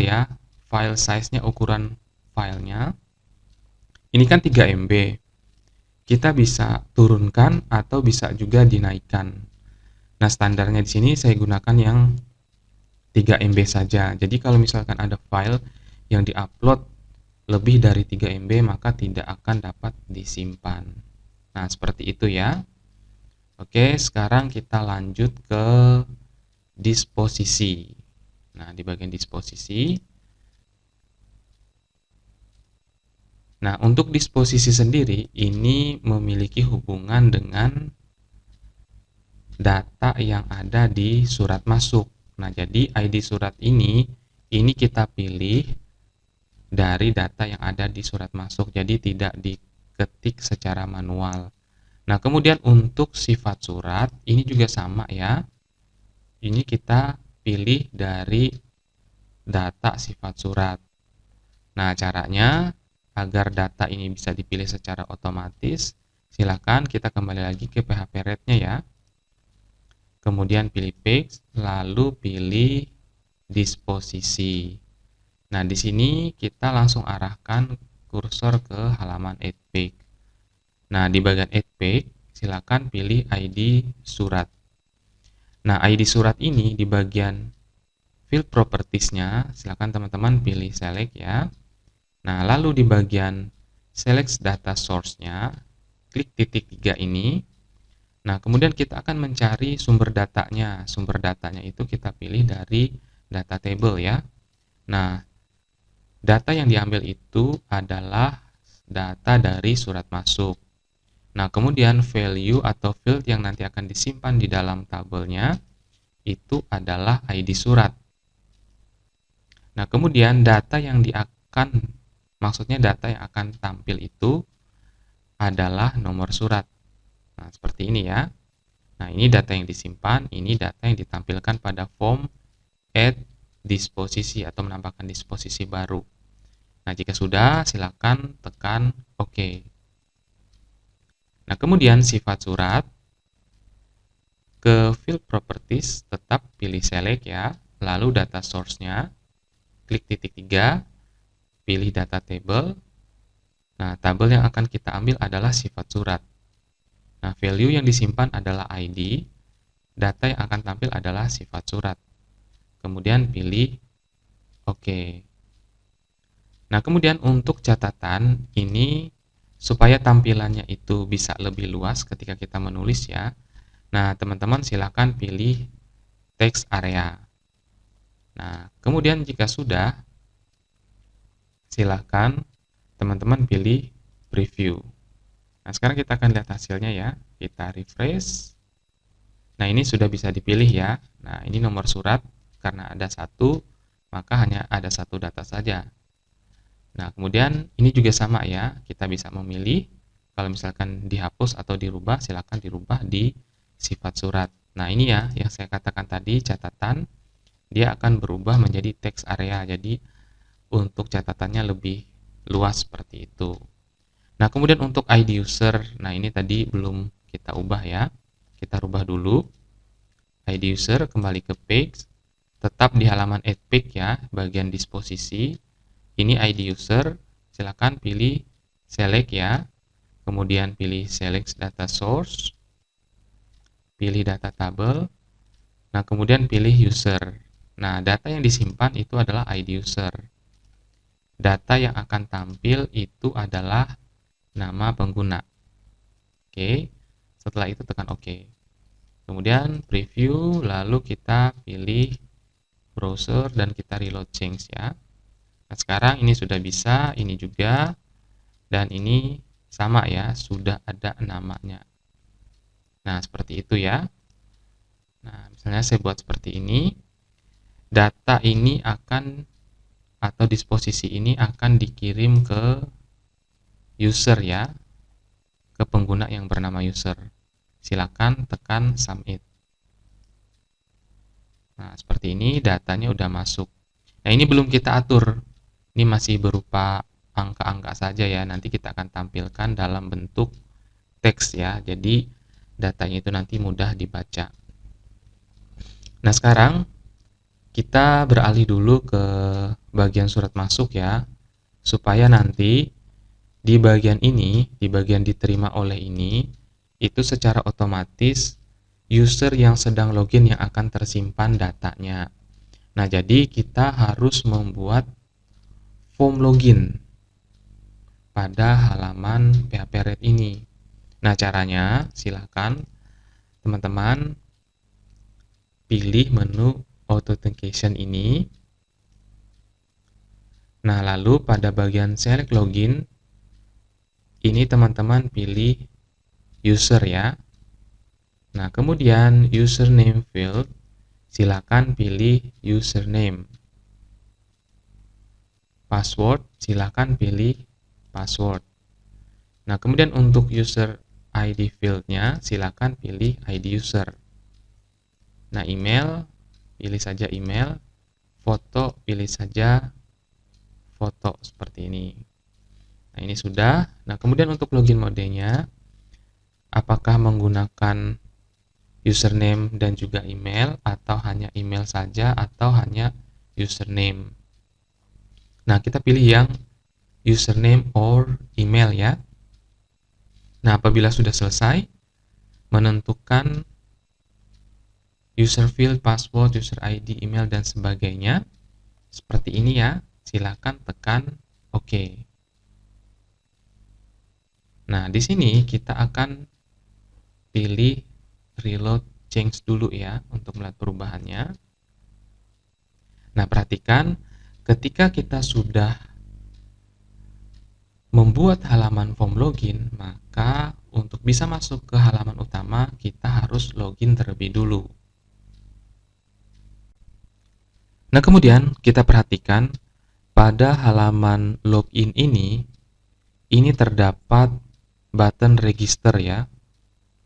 ya file size-nya, ukuran filenya ini kan 3 MB. Kita bisa turunkan atau bisa juga dinaikkan. Nah, standarnya di sini saya gunakan yang 3 MB saja. Jadi kalau misalkan ada file yang diupload lebih dari 3 MB maka tidak akan dapat disimpan. Nah, seperti itu ya. Oke, sekarang kita lanjut ke disposisi. Nah, di bagian disposisi. Nah, untuk disposisi sendiri ini memiliki hubungan dengan data yang ada di surat masuk. Nah, jadi ID surat ini kita pilih dari data yang ada di surat masuk. Jadi tidak diketik secara manual. Nah, kemudian untuk sifat surat ini juga sama ya. Ini kita pilih dari data sifat surat. Nah, caranya agar data ini bisa dipilih secara otomatis, silakan kita kembali lagi ke PHP Red-nya ya. Kemudian pilih page, lalu pilih disposisi. Nah, di sini kita langsung arahkan kursor ke halaman Add Page. Nah, di bagian Add Page, silakan pilih ID surat. Nah, ID surat ini di bagian Field Properties-nya, silakan teman-teman pilih Select ya. Nah, lalu di bagian Select Data Source-nya, klik titik 3 ini. Nah, kemudian kita akan mencari sumber datanya. Sumber datanya itu kita pilih dari data table ya. Nah, data yang diambil itu adalah data dari surat masuk. Nah, kemudian value atau field yang nanti akan disimpan di dalam tabelnya itu adalah ID surat. Nah, kemudian data yang maksudnya data yang akan tampil itu adalah nomor surat. Nah, seperti ini ya. Nah, ini data yang disimpan, ini data yang ditampilkan pada form add disposisi atau menambahkan disposisi baru. Nah, jika sudah, silakan tekan OK. Nah, kemudian sifat surat ke field properties tetap pilih select ya, lalu data source-nya, klik titik 3, pilih data table. Nah, tabel yang akan kita ambil adalah sifat surat. Nah, value yang disimpan adalah ID, data yang akan tampil adalah sifat surat. Kemudian pilih OK. Nah, kemudian untuk catatan ini supaya tampilannya itu bisa lebih luas ketika kita menulis ya. Nah, teman-teman silakan pilih text area. Nah, kemudian jika sudah, silakan teman-teman pilih preview. Nah, sekarang kita akan lihat hasilnya ya. Kita refresh. Nah, ini sudah bisa dipilih ya. Nah, ini nomor surat. Karena ada satu, maka hanya ada satu data saja. Nah, kemudian ini juga sama ya. Kita bisa memilih. Kalau misalkan dihapus atau dirubah, silakan dirubah di sifat surat. Nah, ini ya yang saya katakan tadi, catatan. Dia akan berubah menjadi text area. Jadi, untuk catatannya lebih luas seperti itu. Nah, kemudian untuk ID user, nah ini tadi belum kita ubah ya. Kita rubah dulu. ID user, kembali ke page. Tetap di halaman add page ya, bagian disposisi. Ini ID user, silakan pilih select ya. Kemudian pilih select data source. Pilih data table. Nah, kemudian pilih user. Nah, data yang disimpan itu adalah ID user. Data yang akan tampil itu adalah nama pengguna. Oke, setelah itu tekan OK. Kemudian preview, lalu kita pilih browser dan kita reload change ya. Nah, sekarang ini sudah bisa, ini juga, dan ini sama ya, sudah ada namanya. Nah, seperti itu ya. Nah, misalnya saya buat seperti ini, data ini akan atau disposisi ini akan dikirim ke user ya, ke pengguna yang bernama user. Silakan tekan submit. Nah, seperti ini datanya udah masuk. Nah, ini belum kita atur. Ini masih berupa angka-angka saja ya. Nanti kita akan tampilkan dalam bentuk teks ya. Jadi datanya itu nanti mudah dibaca. Nah, sekarang kita beralih dulu ke bagian surat masuk ya. Supaya nanti di bagian ini, di bagian diterima oleh ini, itu secara otomatis user yang sedang login yang akan tersimpan datanya. Nah, jadi kita harus membuat form login pada halaman PHP Red ini. Nah, caranya silakan teman-teman pilih menu authentication ini. Nah, lalu pada bagian select login ini teman-teman pilih user ya. Nah, kemudian username field silakan pilih username. Password silakan pilih password. Nah, kemudian untuk user ID field-nya silakan pilih ID user. Nah, email pilih saja email, foto pilih saja foto seperti ini. Nah, ini sudah. Nah, kemudian untuk login modenya apakah menggunakan username dan juga email atau hanya email saja atau hanya username. Nah, kita pilih yang username or email ya. Nah, apabila sudah selesai menentukan user field, password, user ID, email dan sebagainya seperti ini ya, silakan tekan OK. Nah, di sini kita akan pilih reload change dulu ya untuk melihat perubahannya. Nah, perhatikan ketika kita sudah membuat halaman form login, maka untuk bisa masuk ke halaman utama, kita harus login terlebih dulu. Nah, kemudian kita perhatikan pada halaman login ini terdapat button register ya.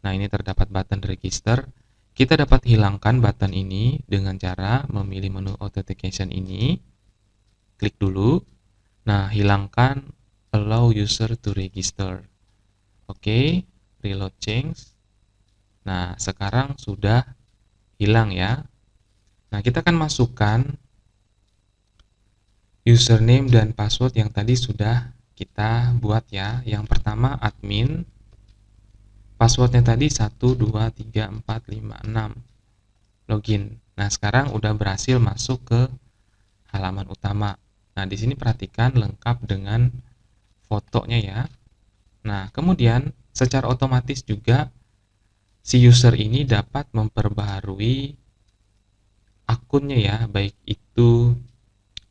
Nah, ini terdapat button register. Kita dapat hilangkan button ini dengan cara memilih menu authentication ini. Klik dulu. Nah, hilangkan allow user to register. Oke, reload change. Nah, sekarang sudah hilang ya. Nah, kita akan masukkan username dan password yang tadi sudah kita buat ya. Yang pertama admin. Passwordnya tadi 123456. Login. Nah, sekarang udah berhasil masuk ke halaman utama. Nah, di sini perhatikan lengkap dengan fotonya ya. Nah, kemudian secara otomatis juga si user ini dapat memperbaharui akunnya ya, baik itu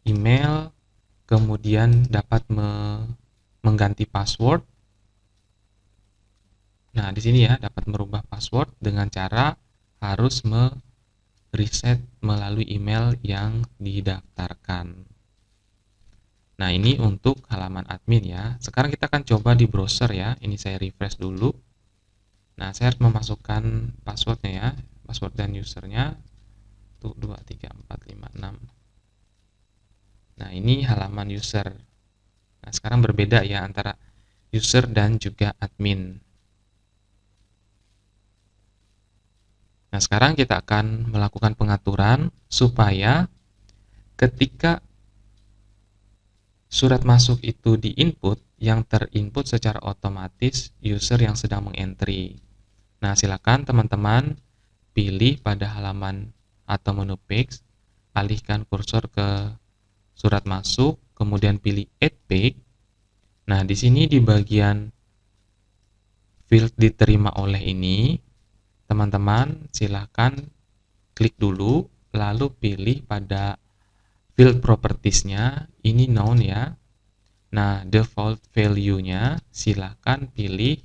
email, kemudian dapat mengganti password. Nah, di sini ya dapat merubah password dengan cara harus reset melalui email yang didaftarkan. Nah, ini untuk halaman admin ya. Sekarang kita akan coba di browser ya. Ini saya refresh dulu. Nah, saya harus memasukkan passwordnya ya. Password dan usernya 123456. Nah, ini halaman user. Nah, sekarang berbeda ya antara user dan juga admin. Nah, sekarang kita akan melakukan pengaturan supaya ketika surat masuk itu di-input, yang ter-input secara otomatis user yang sedang mengentry. Nah, silakan teman-teman pilih pada halaman atau menu page, alihkan kursor ke surat masuk, kemudian pilih add page. Nah, di sini di bagian field diterima oleh ini, teman-teman silakan klik dulu, lalu pilih pada Field propertiesnya ini noun ya. Nah, default value-nya silakan pilih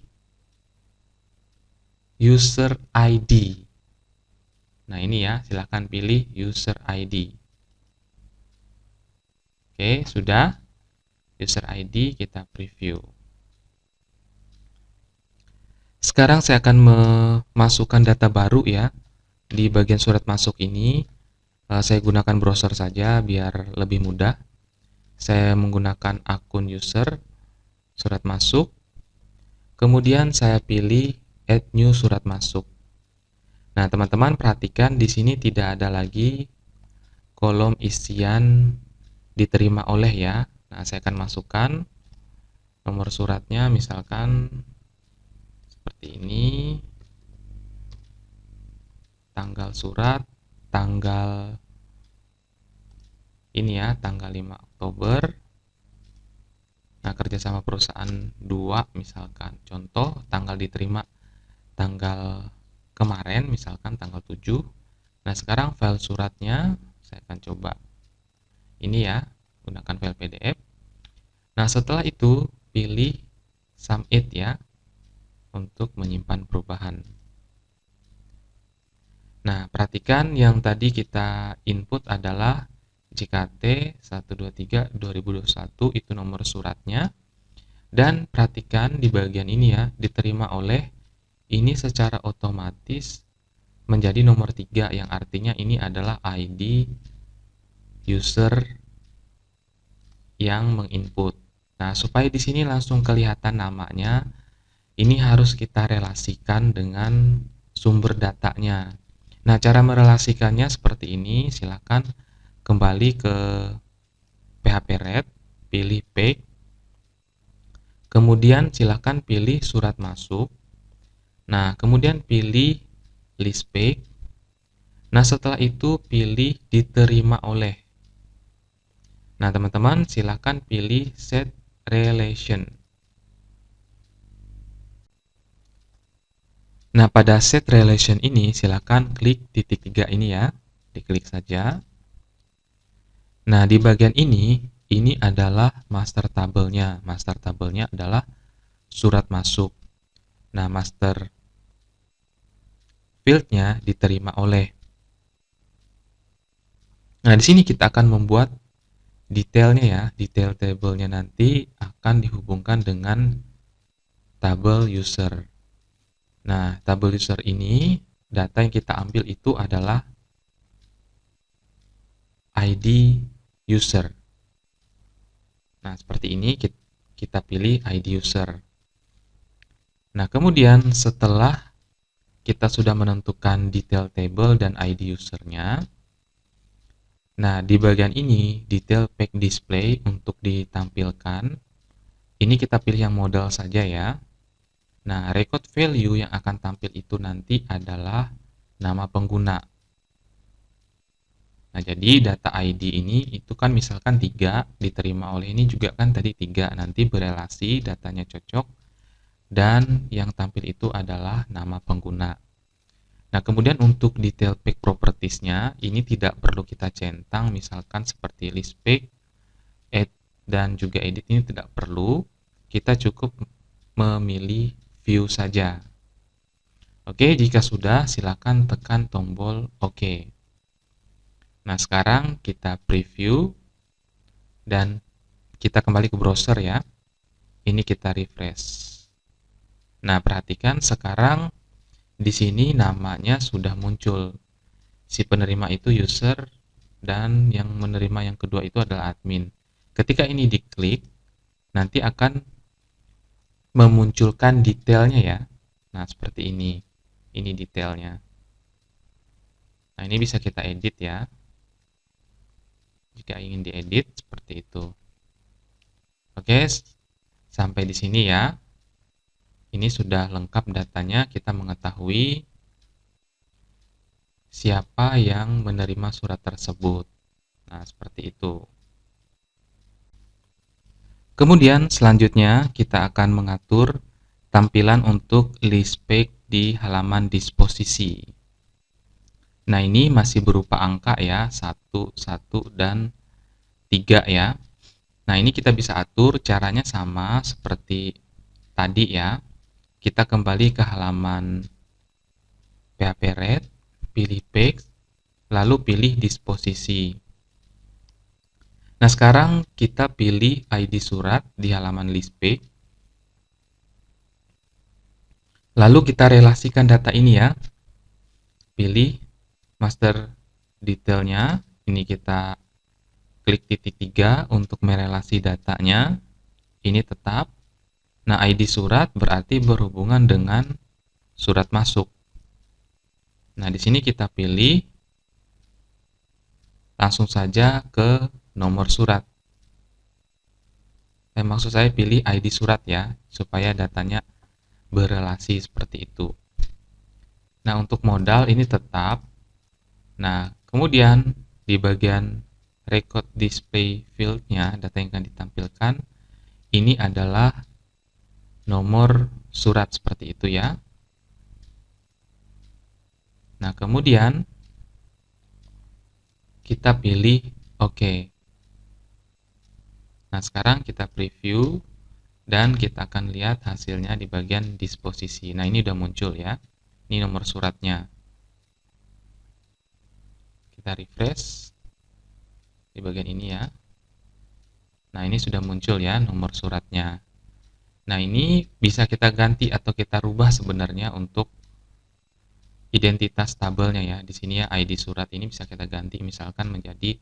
user ID. Nah, ini ya, silakan pilih user ID. Oke, sudah. User ID kita preview. Sekarang saya akan memasukkan data baru ya. Di bagian surat masuk ini, saya gunakan browser saja biar lebih mudah. Saya menggunakan akun user, surat masuk. Kemudian saya pilih add new surat masuk. Nah, teman-teman perhatikan di sini tidak ada lagi kolom isian diterima oleh ya. Nah, saya akan masukkan nomor suratnya misalkan seperti ini. Tanggal surat, tanggal ini ya, tanggal 5 Oktober. Nah, kerjasama perusahaan 2 misalkan. Contoh, tanggal diterima tanggal kemarin misalkan tanggal 7. Nah, sekarang file suratnya saya akan coba ini ya, gunakan file PDF. Nah, setelah itu pilih submit ya untuk menyimpan perubahan. Nah, perhatikan yang tadi kita input adalah JKT 123 2021 itu nomor suratnya. Dan perhatikan di bagian ini ya, diterima oleh ini secara otomatis menjadi nomor 3 yang artinya ini adalah ID user yang menginput. Nah, supaya di sini langsung kelihatan namanya, ini harus kita relasikan dengan sumber datanya. Nah, cara merelasikannya seperti ini, silakan kembali ke PHP-RED, pilih page, kemudian silakan pilih surat masuk. Nah, kemudian pilih list page. Nah, setelah itu pilih diterima oleh. Nah, teman-teman silakan pilih set relation. Nah, pada set relation ini silakan klik titik 3 ini ya. Diklik saja. Nah, di bagian ini adalah master tabelnya. Master tabelnya adalah surat masuk. Nah, master field-nya diterima oleh. Nah, di sini kita akan membuat detailnya ya. Detail tabelnya nanti akan dihubungkan dengan tabel user. Nah, tabel user ini, data yang kita ambil itu adalah ID user. Nah, seperti ini kita pilih ID user. Nah, kemudian setelah kita sudah menentukan detail table dan ID usernya, nah di bagian ini, detail page display untuk ditampilkan, ini kita pilih yang model saja ya. Nah, record value yang akan tampil itu nanti adalah nama pengguna. Nah, jadi data ID ini itu kan misalkan 3, diterima oleh ini juga kan tadi 3, nanti berelasi datanya cocok, dan yang tampil itu adalah nama pengguna. Nah, kemudian untuk detail page propertiesnya, ini tidak perlu kita centang, misalkan seperti list page, add, dan juga edit ini tidak perlu, kita cukup memilih view saja. Oke, jika sudah silakan tekan tombol OK. Nah, sekarang kita preview dan kita kembali ke browser ya. Ini kita refresh. Nah, perhatikan sekarang di sini namanya sudah muncul. Si penerima itu user dan yang menerima yang kedua itu adalah admin. Ketika ini diklik, nanti akan memunculkan detailnya ya. Nah, seperti ini. Ini detailnya. Nah, ini bisa kita edit ya. Jika ingin diedit seperti itu. Oke, sampai di sini ya. Ini sudah lengkap datanya, kita mengetahui siapa yang menerima surat tersebut. Nah, seperti itu. Kemudian selanjutnya kita akan mengatur tampilan untuk list page di halaman disposisi. Nah, ini masih berupa angka ya, 1, 1, dan 3 ya. Nah, ini kita bisa atur, caranya sama seperti tadi ya. Kita kembali ke halaman PHP-Red, pilih Page, lalu pilih disposisi. Nah, sekarang kita pilih ID surat di halaman list page. Lalu kita relasikan data ini ya. Pilih master detailnya. Ini kita klik titik 3 untuk merelasi datanya. Ini tetap. Nah, ID surat berarti berhubungan dengan surat masuk. Nah, di sini kita pilih langsung saja ke nomor surat. Maksud saya pilih ID surat ya, supaya datanya berelasi seperti itu. Nah, untuk modal ini tetap. Nah, kemudian di bagian record display field-nya, data yang akan ditampilkan, ini adalah nomor surat seperti itu ya. Nah, kemudian kita pilih OK. Nah, sekarang kita preview dan kita akan lihat hasilnya di bagian disposisi. Nah, ini udah muncul ya. Ini nomor suratnya. Kita refresh di bagian ini ya. Nah, ini sudah muncul ya nomor suratnya. Nah, ini bisa kita ganti atau kita rubah sebenarnya untuk identitas tabelnya ya. Di sini ya ID surat ini bisa kita ganti misalkan menjadi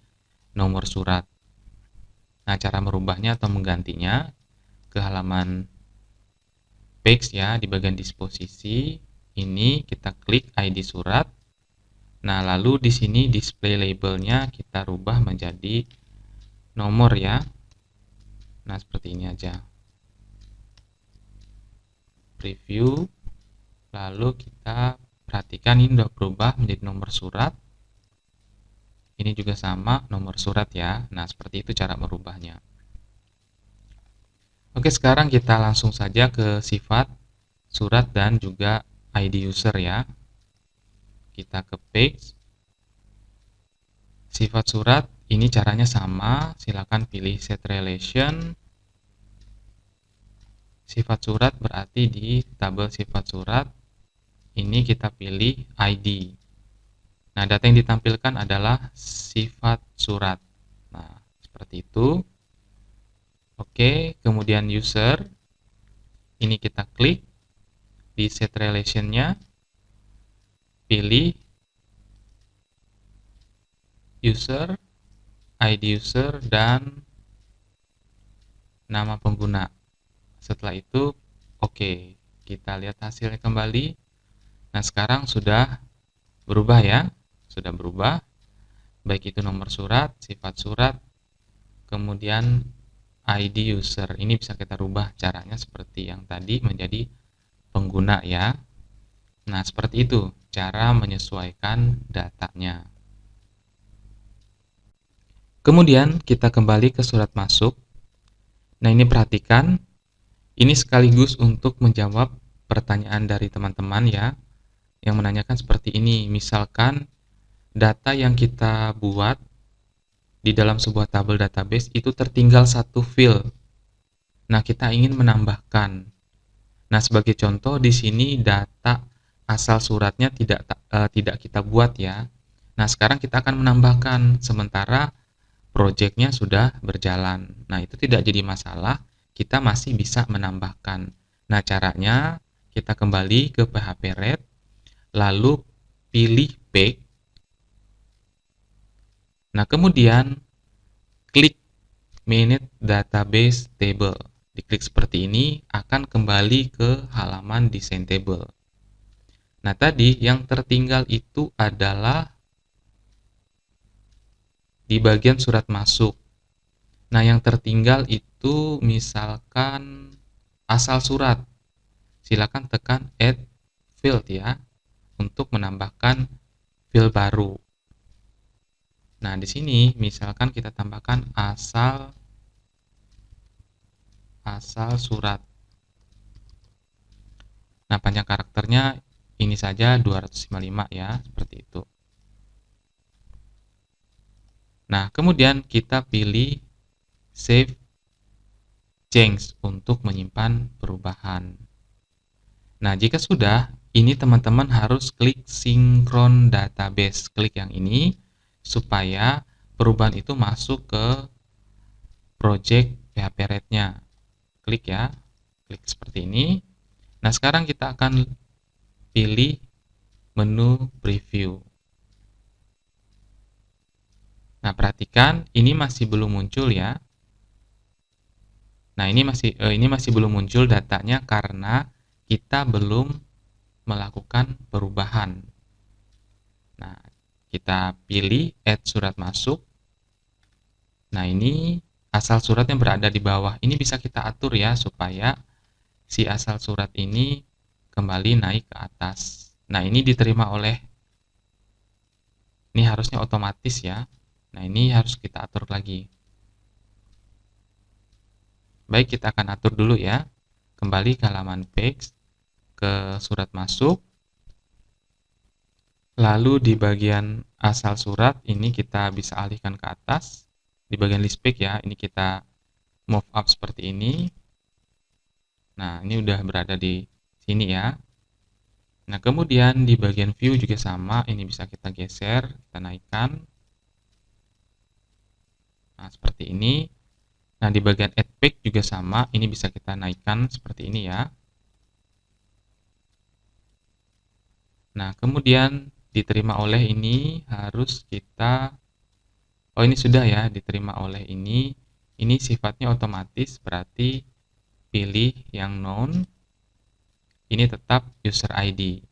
nomor surat. Nah, cara merubahnya atau menggantinya ke halaman page ya, di bagian disposisi ini kita klik ID surat. Nah, lalu di sini display labelnya kita rubah menjadi nomor ya. Nah, seperti ini aja. Preview, lalu kita perhatikan ini sudah berubah menjadi nomor surat. Ini juga sama nomor surat ya. Nah, seperti itu cara merubahnya. Oke, sekarang kita langsung saja ke sifat surat dan juga ID user ya. Kita ke page. Sifat surat ini caranya sama, silakan pilih set relation. Sifat surat berarti di tabel sifat surat ini kita pilih ID. Nah, data yang ditampilkan adalah sifat surat. Nah, seperti itu. Oke, kemudian user. Ini kita klik di set relation-nya. Pilih user, ID user, dan nama pengguna. Setelah itu, oke. Kita lihat hasilnya kembali. Nah, sekarang sudah berubah ya. Sudah berubah. Baik itu nomor surat, sifat surat, kemudian ID user. Ini bisa kita rubah caranya seperti yang tadi menjadi pengguna ya. Nah, seperti itu cara menyesuaikan datanya. Kemudian kita kembali ke surat masuk. Nah, ini perhatikan. Ini sekaligus untuk menjawab pertanyaan dari teman-teman ya, yang menanyakan seperti ini. Misalkan data yang kita buat di dalam sebuah tabel database itu tertinggal satu field. Nah, kita ingin menambahkan. Nah, sebagai contoh di sini data asal suratnya tidak kita buat ya. Nah, sekarang kita akan menambahkan sementara proyeknya sudah berjalan. Nah, itu tidak jadi masalah, kita masih bisa menambahkan. Nah, caranya kita kembali ke PHP-Red, lalu pilih Back. Nah, kemudian klik Manage Database Table. Diklik seperti ini akan kembali ke halaman Design Table. Nah, tadi yang tertinggal itu adalah di bagian surat masuk. Nah, yang tertinggal itu misalkan asal surat. Silakan tekan Add Field ya untuk menambahkan field baru. Nah, di sini misalkan kita tambahkan asal surat. Nah, panjang karakternya ini saja 255 ya, seperti itu. Nah, kemudian kita pilih Save Change untuk menyimpan perubahan. Nah, jika sudah, ini teman-teman harus klik Sinkron Database. Klik yang ini supaya perubahan itu masuk ke project PHP Red-nya. Klik ya, klik seperti ini. Nah, sekarang kita akan pilih menu preview. Nah, perhatikan ini masih belum muncul ya. Nah, ini masih belum muncul datanya karena kita belum melakukan perubahan. Nah, kita pilih add surat masuk. Nah, ini asal surat yang berada di bawah. Ini bisa kita atur ya supaya si asal surat ini kembali naik ke atas. Nah, ini diterima oleh, ini harusnya otomatis ya. Nah, ini harus kita atur lagi. Baik, kita akan atur dulu ya. Kembali ke halaman page, ke surat masuk. Lalu di bagian asal surat ini kita bisa alihkan ke atas. Di bagian list page ya, ini kita move up seperti ini. Nah, ini udah berada di sini ya. Nah, kemudian di bagian view juga sama, ini bisa kita geser, kita naikkan. Nah, seperti ini. Nah, di bagian add page juga sama, ini bisa kita naikkan seperti ini ya. Nah, kemudian diterima oleh ini harus kita, oh ini sudah ya, diterima oleh ini sifatnya otomatis, berarti pilih yang known, ini tetap user ID.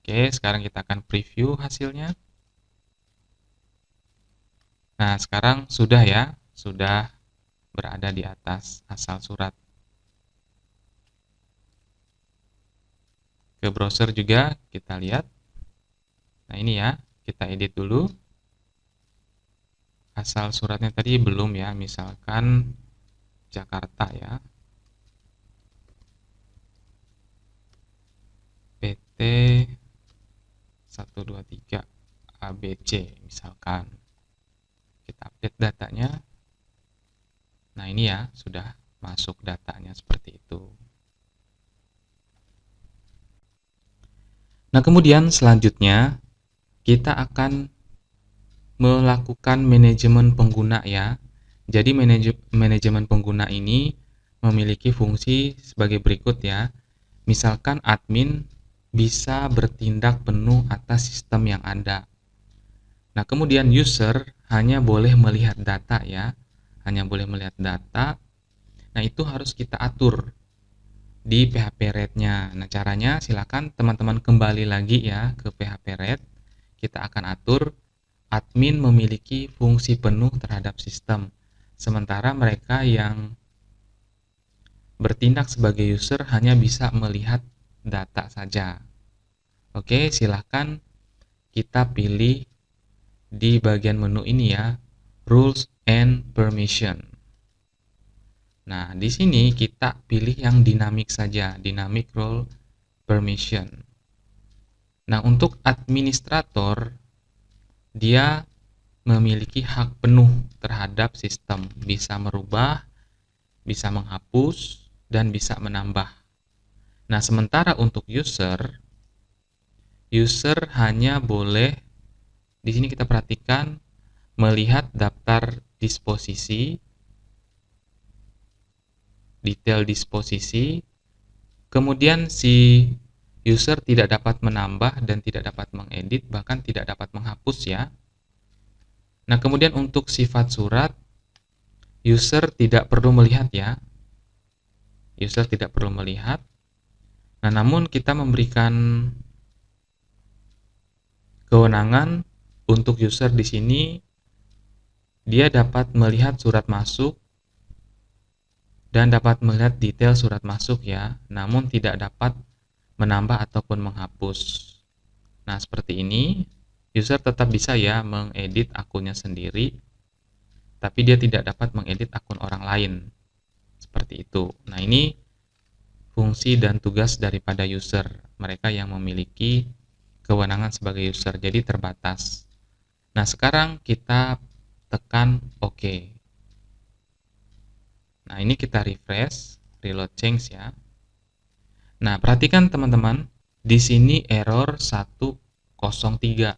Oke, sekarang kita akan preview hasilnya. Nah, sekarang sudah ya, sudah berada di atas asal surat. Ke browser juga kita lihat. Nah, ini ya, kita edit dulu. Asal suratnya tadi belum ya, misalkan Jakarta ya. PT 123 ABC misalkan. Kita update datanya. Nah, ini ya, sudah masuk datanya seperti itu. Nah, kemudian selanjutnya kita akan melakukan manajemen pengguna ya. Jadi manajemen pengguna ini memiliki fungsi sebagai berikut ya. Misalkan admin bisa bertindak penuh atas sistem yang ada. Nah, kemudian user hanya boleh melihat data ya. Hanya boleh melihat data. Nah, itu harus kita atur di PHP Red-nya. Nah, caranya silakan teman-teman kembali lagi ya ke PHP Red. Kita akan atur admin memiliki fungsi penuh terhadap sistem. Sementara mereka yang bertindak sebagai user hanya bisa melihat data saja. Oke, silakan kita pilih di bagian menu ini ya, Rules and Permission. Nah, di sini kita pilih yang dinamik saja, Dynamic Role Permission. Nah, untuk administrator, dia memiliki hak penuh terhadap sistem, bisa merubah, bisa menghapus, dan bisa menambah. Nah, sementara untuk user hanya boleh, di sini kita perhatikan, melihat daftar disposisi, detail disposisi, kemudian si user tidak dapat menambah dan tidak dapat mengedit, bahkan tidak dapat menghapus ya. Nah, kemudian untuk sifat surat, user tidak perlu melihat ya. User tidak perlu melihat. Nah, namun kita memberikan kewenangan untuk user di sini, dia dapat melihat surat masuk dan dapat melihat detail surat masuk ya, namun tidak dapat menambah ataupun menghapus. Nah, seperti ini, user tetap bisa ya mengedit akunnya sendiri, tapi dia tidak dapat mengedit akun orang lain. Seperti itu. Nah, ini fungsi dan tugas daripada user, mereka yang memiliki kewenangan sebagai user, jadi terbatas. Nah, sekarang kita tekan OK. Nah, ini kita refresh, reload change ya. Nah, perhatikan teman-teman, di sini error 103.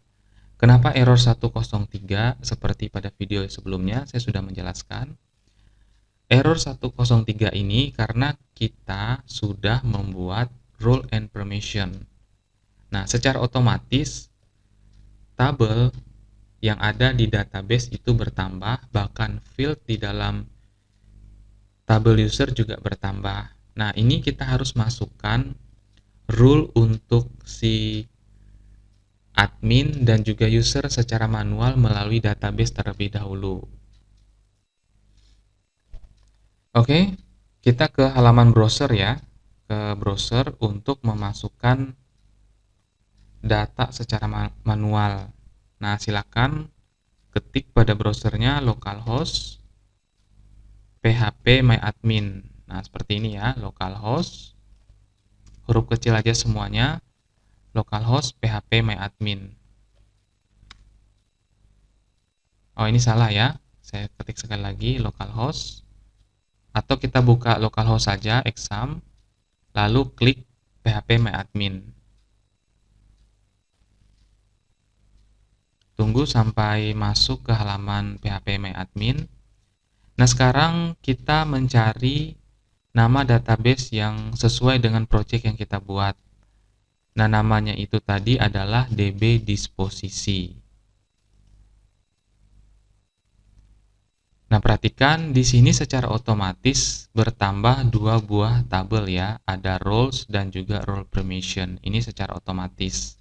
Kenapa error 103? Seperti pada video sebelumnya saya sudah menjelaskan. Error 103 ini karena kita sudah membuat role and permission. Nah, secara otomatis tabel yang ada di database itu bertambah, bahkan field di dalam tabel user juga bertambah. Nah, ini kita harus masukkan rule untuk si admin dan juga user secara manual melalui database terlebih dahulu. Oke, kita ke halaman browser ya, ke browser untuk memasukkan data secara manual. Nah, silakan ketik pada browsernya localhost phpMyAdmin. Nah, seperti ini ya, localhost, huruf kecil aja semuanya, localhost phpMyAdmin. Oh, ini salah ya, saya ketik sekali lagi, localhost, atau kita buka localhost saja, exam, lalu klik phpMyAdmin. Tunggu sampai masuk ke halaman phpMyAdmin. Nah, sekarang kita mencari nama database yang sesuai dengan project yang kita buat. Nah, namanya itu tadi adalah DB disposisi. Nah, perhatikan di sini secara otomatis bertambah dua buah tabel ya, ada roles dan juga role permission. Ini secara otomatis.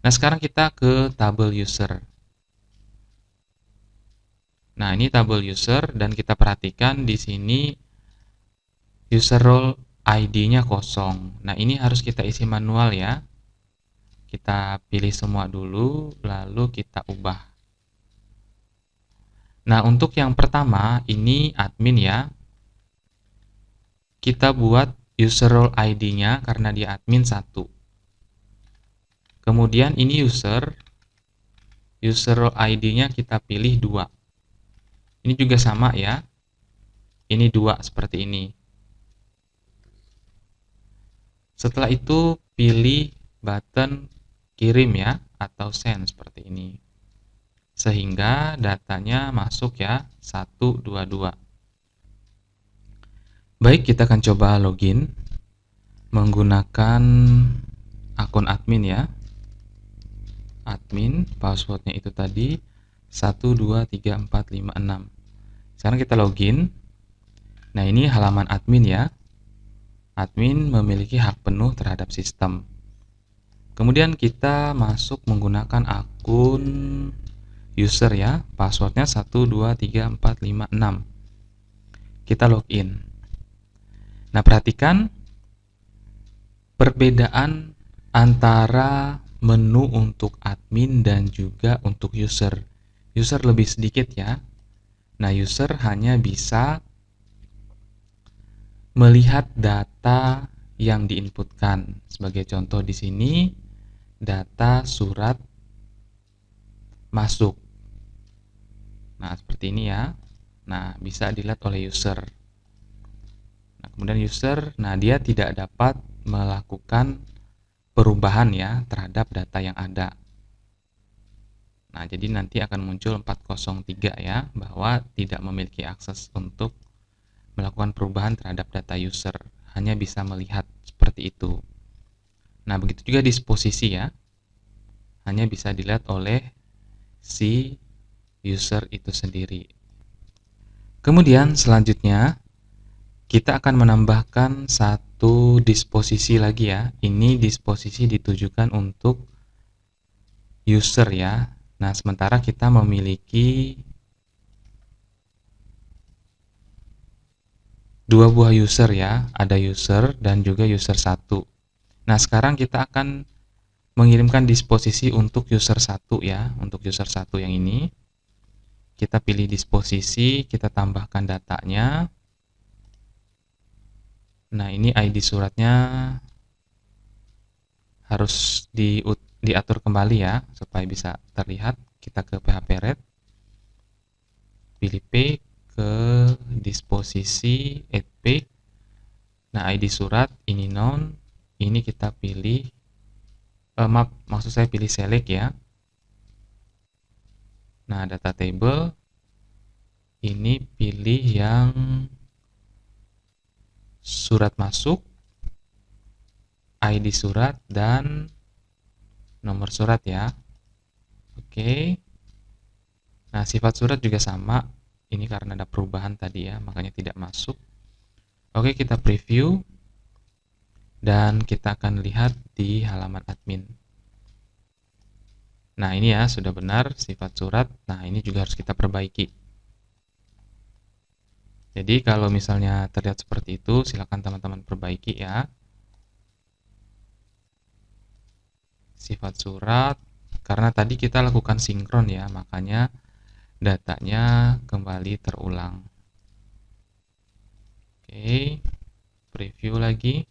Nah, sekarang kita ke tabel user. Nah, ini tabel user dan kita perhatikan di sini user role ID-nya kosong. Nah, ini harus kita isi manual ya. Kita pilih semua dulu, lalu kita ubah. Nah, untuk yang pertama, ini admin ya. Kita buat user role ID-nya karena dia admin 1. Kemudian ini user role ID-nya kita pilih 2. Ini juga sama ya. Ini 2 seperti ini. Setelah itu pilih button kirim ya, atau send seperti ini. Sehingga datanya masuk ya, 122. Baik, kita akan coba login menggunakan akun admin ya. Admin, passwordnya itu tadi 123456. Sekarang kita login. Nah, ini halaman admin ya. Admin memiliki hak penuh terhadap sistem. Kemudian kita masuk menggunakan akun user ya, passwordnya 123456. Kita login. Nah, perhatikan perbedaan antara menu untuk admin dan juga untuk user. User lebih sedikit ya. Nah, user hanya bisa melihat data yang diinputkan. Sebagai contoh di sini, data surat masuk. Nah, seperti ini ya. Nah, bisa dilihat oleh user. Nah, kemudian user, nah dia tidak dapat melakukan perubahan ya terhadap data yang ada. Nah, jadi nanti akan muncul 403 ya, bahwa tidak memiliki akses untuk melakukan perubahan terhadap data user, hanya bisa melihat seperti itu. Nah, begitu juga disposisi ya, hanya bisa dilihat oleh si user itu sendiri. Kemudian selanjutnya kita akan menambahkan satu disposisi lagi ya. Ini disposisi ditujukan untuk user ya. Nah, sementara kita memiliki dua buah user ya, ada user dan juga user 1. Nah, sekarang kita akan mengirimkan disposisi untuk user 1 ya, untuk user 1 yang ini. Kita pilih disposisi, kita tambahkan datanya. Nah, ini ID suratnya harus diatur kembali ya, supaya bisa terlihat. Kita ke PHP Red. pilih P ke disposisi add P. Nah, ID surat ini noun, ini kita pilih maaf, maksud saya pilih select ya. Nah, data table ini pilih yang surat masuk, ID surat, dan nomor surat ya. Oke. Nah, sifat surat juga sama. Ini karena ada perubahan tadi ya, makanya tidak masuk. Oke, kita preview. Dan kita akan lihat di halaman admin. Nah, ini ya, sudah benar sifat surat. Nah, ini juga harus kita perbaiki. Jadi, kalau misalnya terlihat seperti itu, silakan teman-teman perbaiki ya. Sifat surat, karena tadi kita lakukan sinkron ya, makanya datanya kembali terulang. Oke, preview lagi,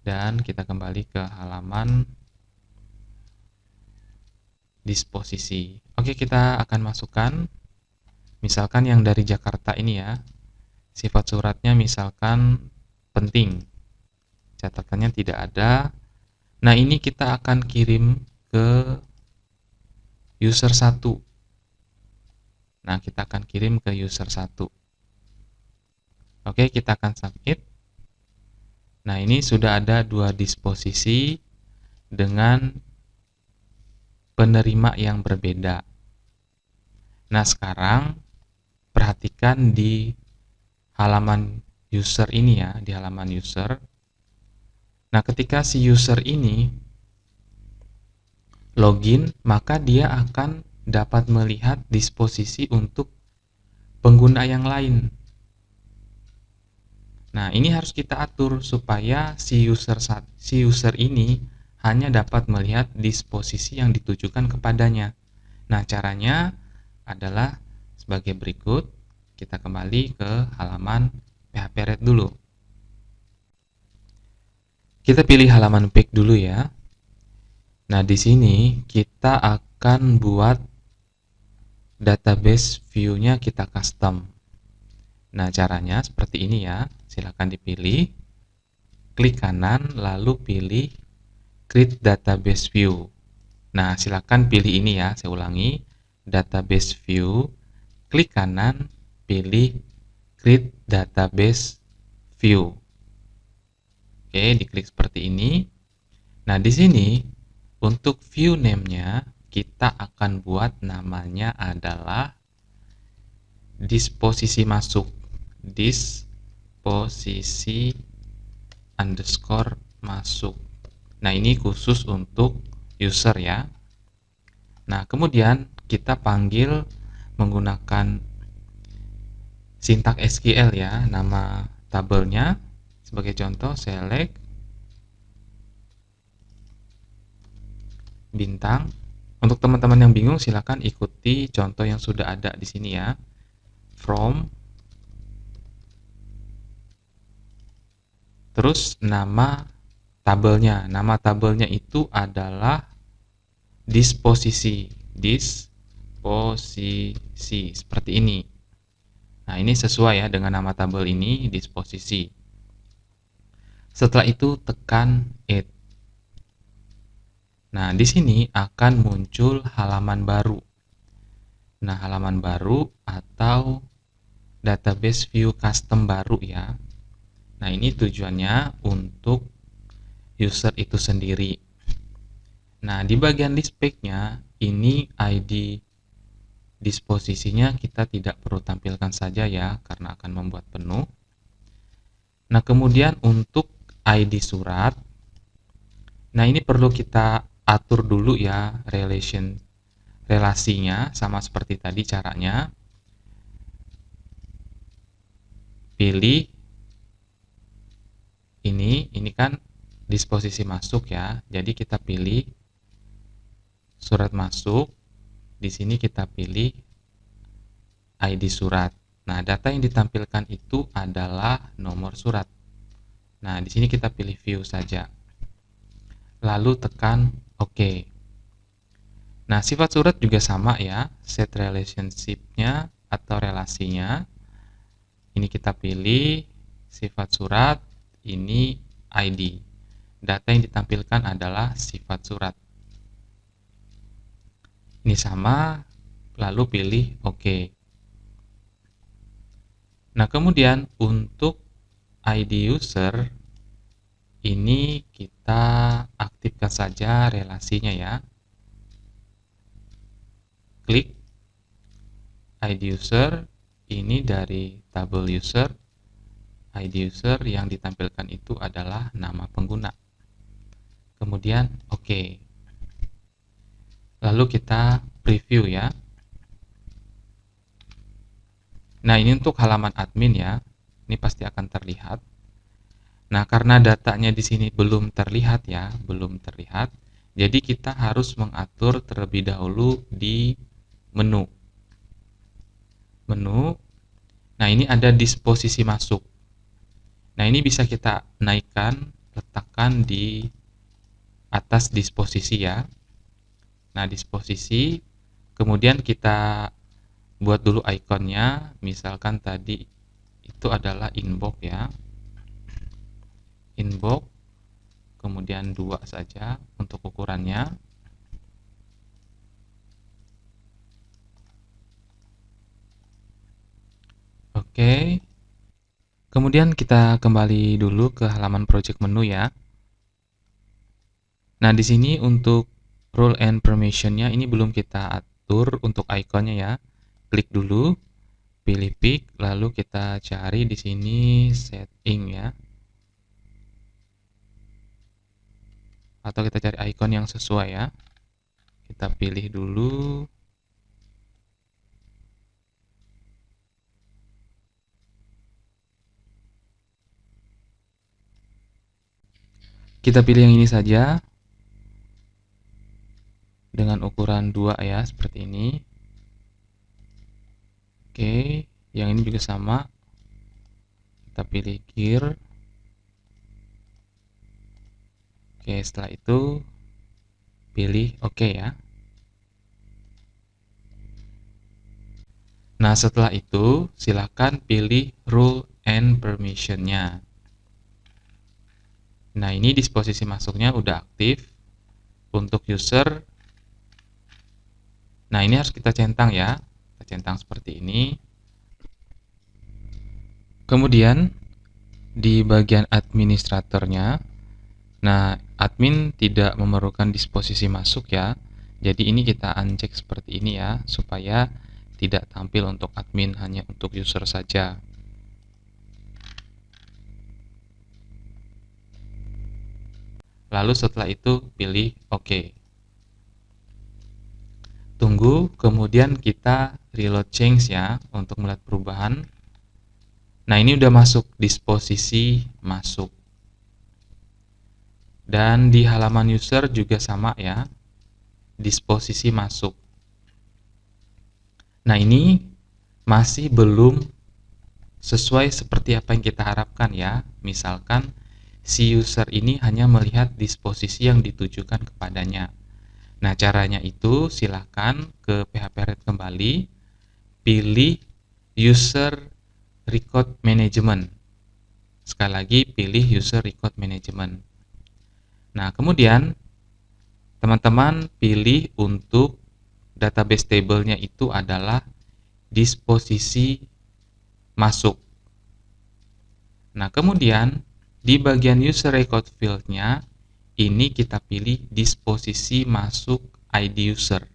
dan kita kembali ke halaman disposisi. Oke, kita akan masukkan, misalkan yang dari Jakarta ini ya, sifat suratnya misalkan penting, catatannya tidak ada. Nah, ini kita akan kirim ke user 1. Nah, kita akan kirim ke user 1. Oke, kita akan submit. Nah, ini sudah ada 2 disposisi dengan penerima yang berbeda. Nah, sekarang perhatikan di halaman user ini ya, di halaman user. Nah, ketika si user ini login, maka dia akan dapat melihat disposisi untuk pengguna yang lain. Nah, ini harus kita atur supaya si user ini hanya dapat melihat disposisi yang ditujukan kepadanya. Nah, caranya adalah sebagai berikut. Kita kembali ke halaman PHP-Red dulu. Kita pilih halaman page dulu ya. Nah, di sini kita akan buat database view-nya kita custom. Nah, caranya seperti ini ya. Silakan dipilih. Klik kanan, lalu pilih Create Database View. Nah, silakan pilih ini ya. Saya ulangi. Database View. Klik kanan, pilih Create Database View. Oke, diklik seperti ini. Nah, di sini untuk view name-nya kita akan buat namanya adalah disposisi masuk. Disposisi underscore masuk. Nah, ini khusus untuk user ya. Nah, kemudian kita panggil menggunakan sintak SQL ya, nama tabelnya. Sebagai contoh, select bintang. Untuk teman-teman yang bingung, silakan ikuti contoh yang sudah ada di sini ya. From, terus nama tabelnya. Nama tabelnya itu adalah disposisi. Disposisi seperti ini. Nah, ini sesuai ya dengan nama tabel ini, disposisi. Setelah itu tekan Add. Nah, di sini akan muncul halaman baru. Nah, halaman baru atau database view custom baru ya. Nah, ini tujuannya untuk user itu sendiri. Nah, di bagian list page-nya, ini ID disposisinya kita tidak perlu tampilkan saja ya, karena akan membuat penuh. Nah, kemudian untuk ID surat, nah ini perlu kita atur dulu ya relasinya, sama seperti tadi caranya. Pilih ini kan disposisi masuk ya, jadi kita pilih surat masuk. Di sini kita pilih ID surat. Nah, data yang ditampilkan itu adalah nomor surat. Nah, di sini kita pilih view saja. Lalu tekan OK. Nah, sifat surat juga sama ya. Set relationship-nya atau relasinya. Ini kita pilih sifat surat, ini ID. Data yang ditampilkan adalah sifat surat. Ini sama, lalu pilih OK. Nah, kemudian untuk ID user ini kita aktifkan saja relasinya ya. Klik ID user, ini dari tabel user. ID user yang ditampilkan itu adalah nama pengguna. Kemudian OK. Lalu kita preview ya. Nah, ini untuk halaman admin ya. Ini pasti akan terlihat. Nah, karena datanya di sini belum terlihat ya, belum terlihat. Jadi kita harus mengatur terlebih dahulu di menu. Nah, ini ada disposisi masuk. Nah, ini bisa kita naikkan, letakkan di atas disposisi ya. Nah, disposisi, kemudian kita buat dulu ikonnya, misalkan tadi itu adalah inbox ya. Inbox, kemudian 2 saja untuk ukurannya. Oke. Kemudian kita kembali dulu ke halaman project menu ya. Nah, di sini untuk role and permission-nya ini belum kita atur untuk ikonnya ya. Klik dulu, pilih pick, lalu kita cari di sini setting ya. Atau kita cari icon yang sesuai ya. Kita pilih dulu. Kita pilih yang ini saja. Dengan ukuran 2 ya, seperti ini. Oke, yang ini juga sama. Kita pilih gear. Oke, setelah itu pilih OK ya. Nah, setelah itu silakan pilih rule and permission-nya. Nah, ini disposisi masuknya udah aktif. Untuk user, nah ini harus kita centang ya. Kita centang seperti ini. Kemudian di bagian administratornya, nah admin tidak memerlukan disposisi masuk ya. Jadi ini kita uncheck seperti ini ya, supaya tidak tampil untuk admin, hanya untuk user saja. Lalu setelah itu pilih OK. Tunggu, kemudian kita reload change ya untuk melihat perubahan. Nah, ini udah masuk disposisi masuk. Dan di halaman user juga sama ya, disposisi masuk. Nah, ini masih belum sesuai seperti apa yang kita harapkan ya. Misalkan si user ini hanya melihat disposisi yang ditujukan kepadanya. Nah, caranya itu silakan ke PHP Red kembali, pilih user record management. Sekali lagi pilih user record management. Nah, kemudian teman-teman pilih untuk database table-nya itu adalah disposisi masuk. Nah, kemudian di bagian user record field-nya ini kita pilih disposisi masuk ID user.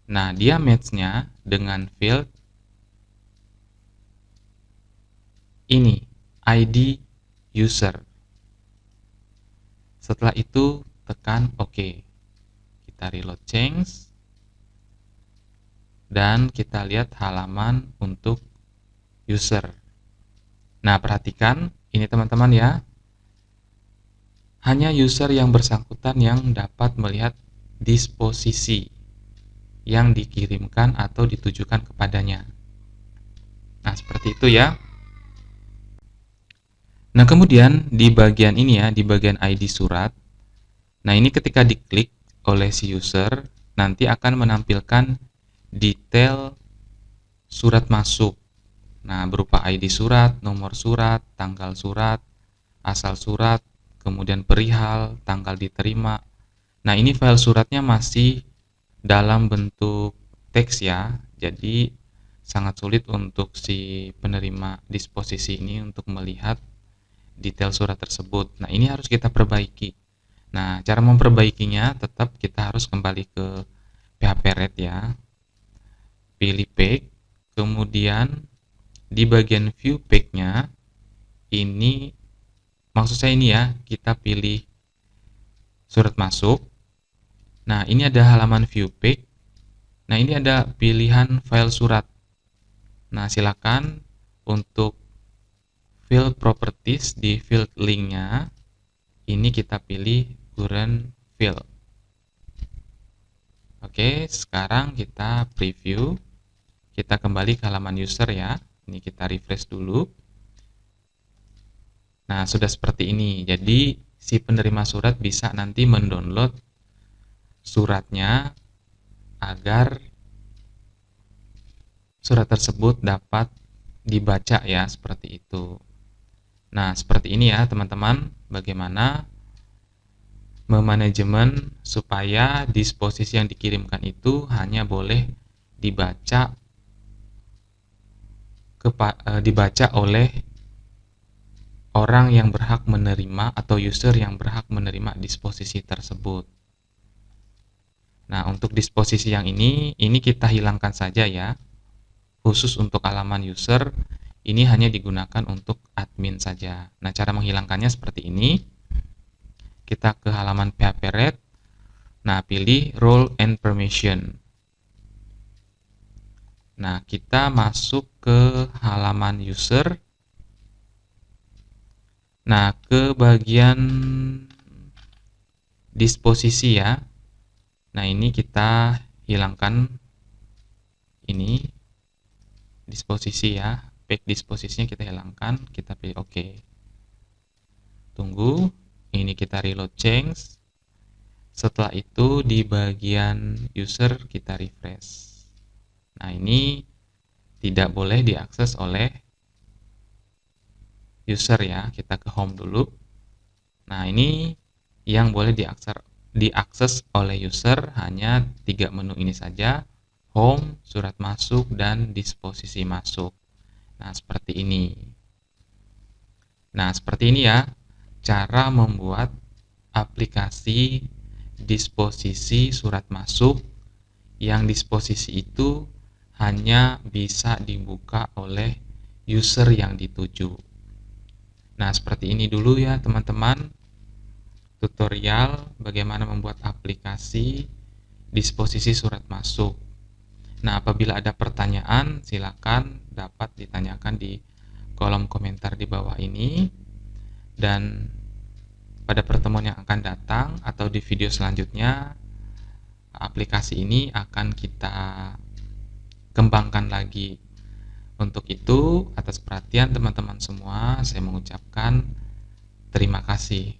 Nah, dia match-nya dengan field ini, ID user. Setelah itu tekan OK. Kita reload change. Dan kita lihat halaman untuk user. Nah, perhatikan ini teman-teman ya. Hanya user yang bersangkutan yang dapat melihat disposisi yang dikirimkan atau ditujukan kepadanya. Nah, seperti itu ya. Nah, kemudian di bagian ini ya, di bagian ID surat. Nah, ini ketika diklik oleh si user, nanti akan menampilkan detail surat masuk. Nah, berupa ID surat, nomor surat, tanggal surat, asal surat, kemudian perihal, tanggal diterima. Nah, ini file suratnya masih dalam bentuk teks ya. Jadi sangat sulit untuk si penerima disposisi ini untuk melihat detail surat tersebut. Nah, ini harus kita perbaiki. Nah, cara memperbaikinya tetap kita harus kembali ke PHP Red ya. Pilih page, kemudian di bagian view page-nya ini, maksud saya ini ya, kita pilih surat masuk. Nah, ini ada halaman view page. Nah, ini ada pilihan file surat. Nah, silakan untuk field properties di field linknya, ini kita pilih current field. Oke, sekarang kita preview. Kita kembali ke halaman user ya. Ini kita refresh dulu. Nah, sudah seperti ini. Jadi, si penerima surat bisa nanti mendownload suratnya agar surat tersebut dapat dibaca ya, seperti itu. Nah, seperti ini ya teman-teman, bagaimana memanajemen supaya disposisi yang dikirimkan itu hanya boleh dibaca oleh orang yang berhak menerima atau user yang berhak menerima disposisi tersebut. Nah, untuk disposisi yang ini kita hilangkan saja ya. Khusus untuk halaman user, ini hanya digunakan untuk admin saja. Nah, cara menghilangkannya seperti ini. Kita ke halaman PHP Red. Nah, pilih Role and Permission. Nah, kita masuk ke halaman user. Nah, ke bagian disposisi ya. Nah, ini kita hilangkan ini disposisi ya. Page disposisinya kita hilangkan, kita pilih OK. Tunggu, ini kita reload change. Setelah itu di bagian user kita refresh. Nah, ini tidak boleh diakses oleh user ya. Kita ke home dulu. Nah, ini yang boleh diakses oleh user hanya 3 menu ini saja: home, surat masuk, dan disposisi masuk. Nah, seperti ini. Nah, seperti ini ya cara membuat aplikasi disposisi surat masuk yang disposisi itu hanya bisa dibuka oleh user yang dituju. Nah, seperti ini dulu ya teman-teman, tutorial bagaimana membuat aplikasi disposisi surat masuk. Nah, apabila ada pertanyaan, silakan dapat ditanyakan di kolom komentar di bawah ini. Dan pada pertemuan yang akan datang atau di video selanjutnya, aplikasi ini akan kita kembangkan lagi. Untuk itu, atas perhatian teman-teman semua, saya mengucapkan terima kasih.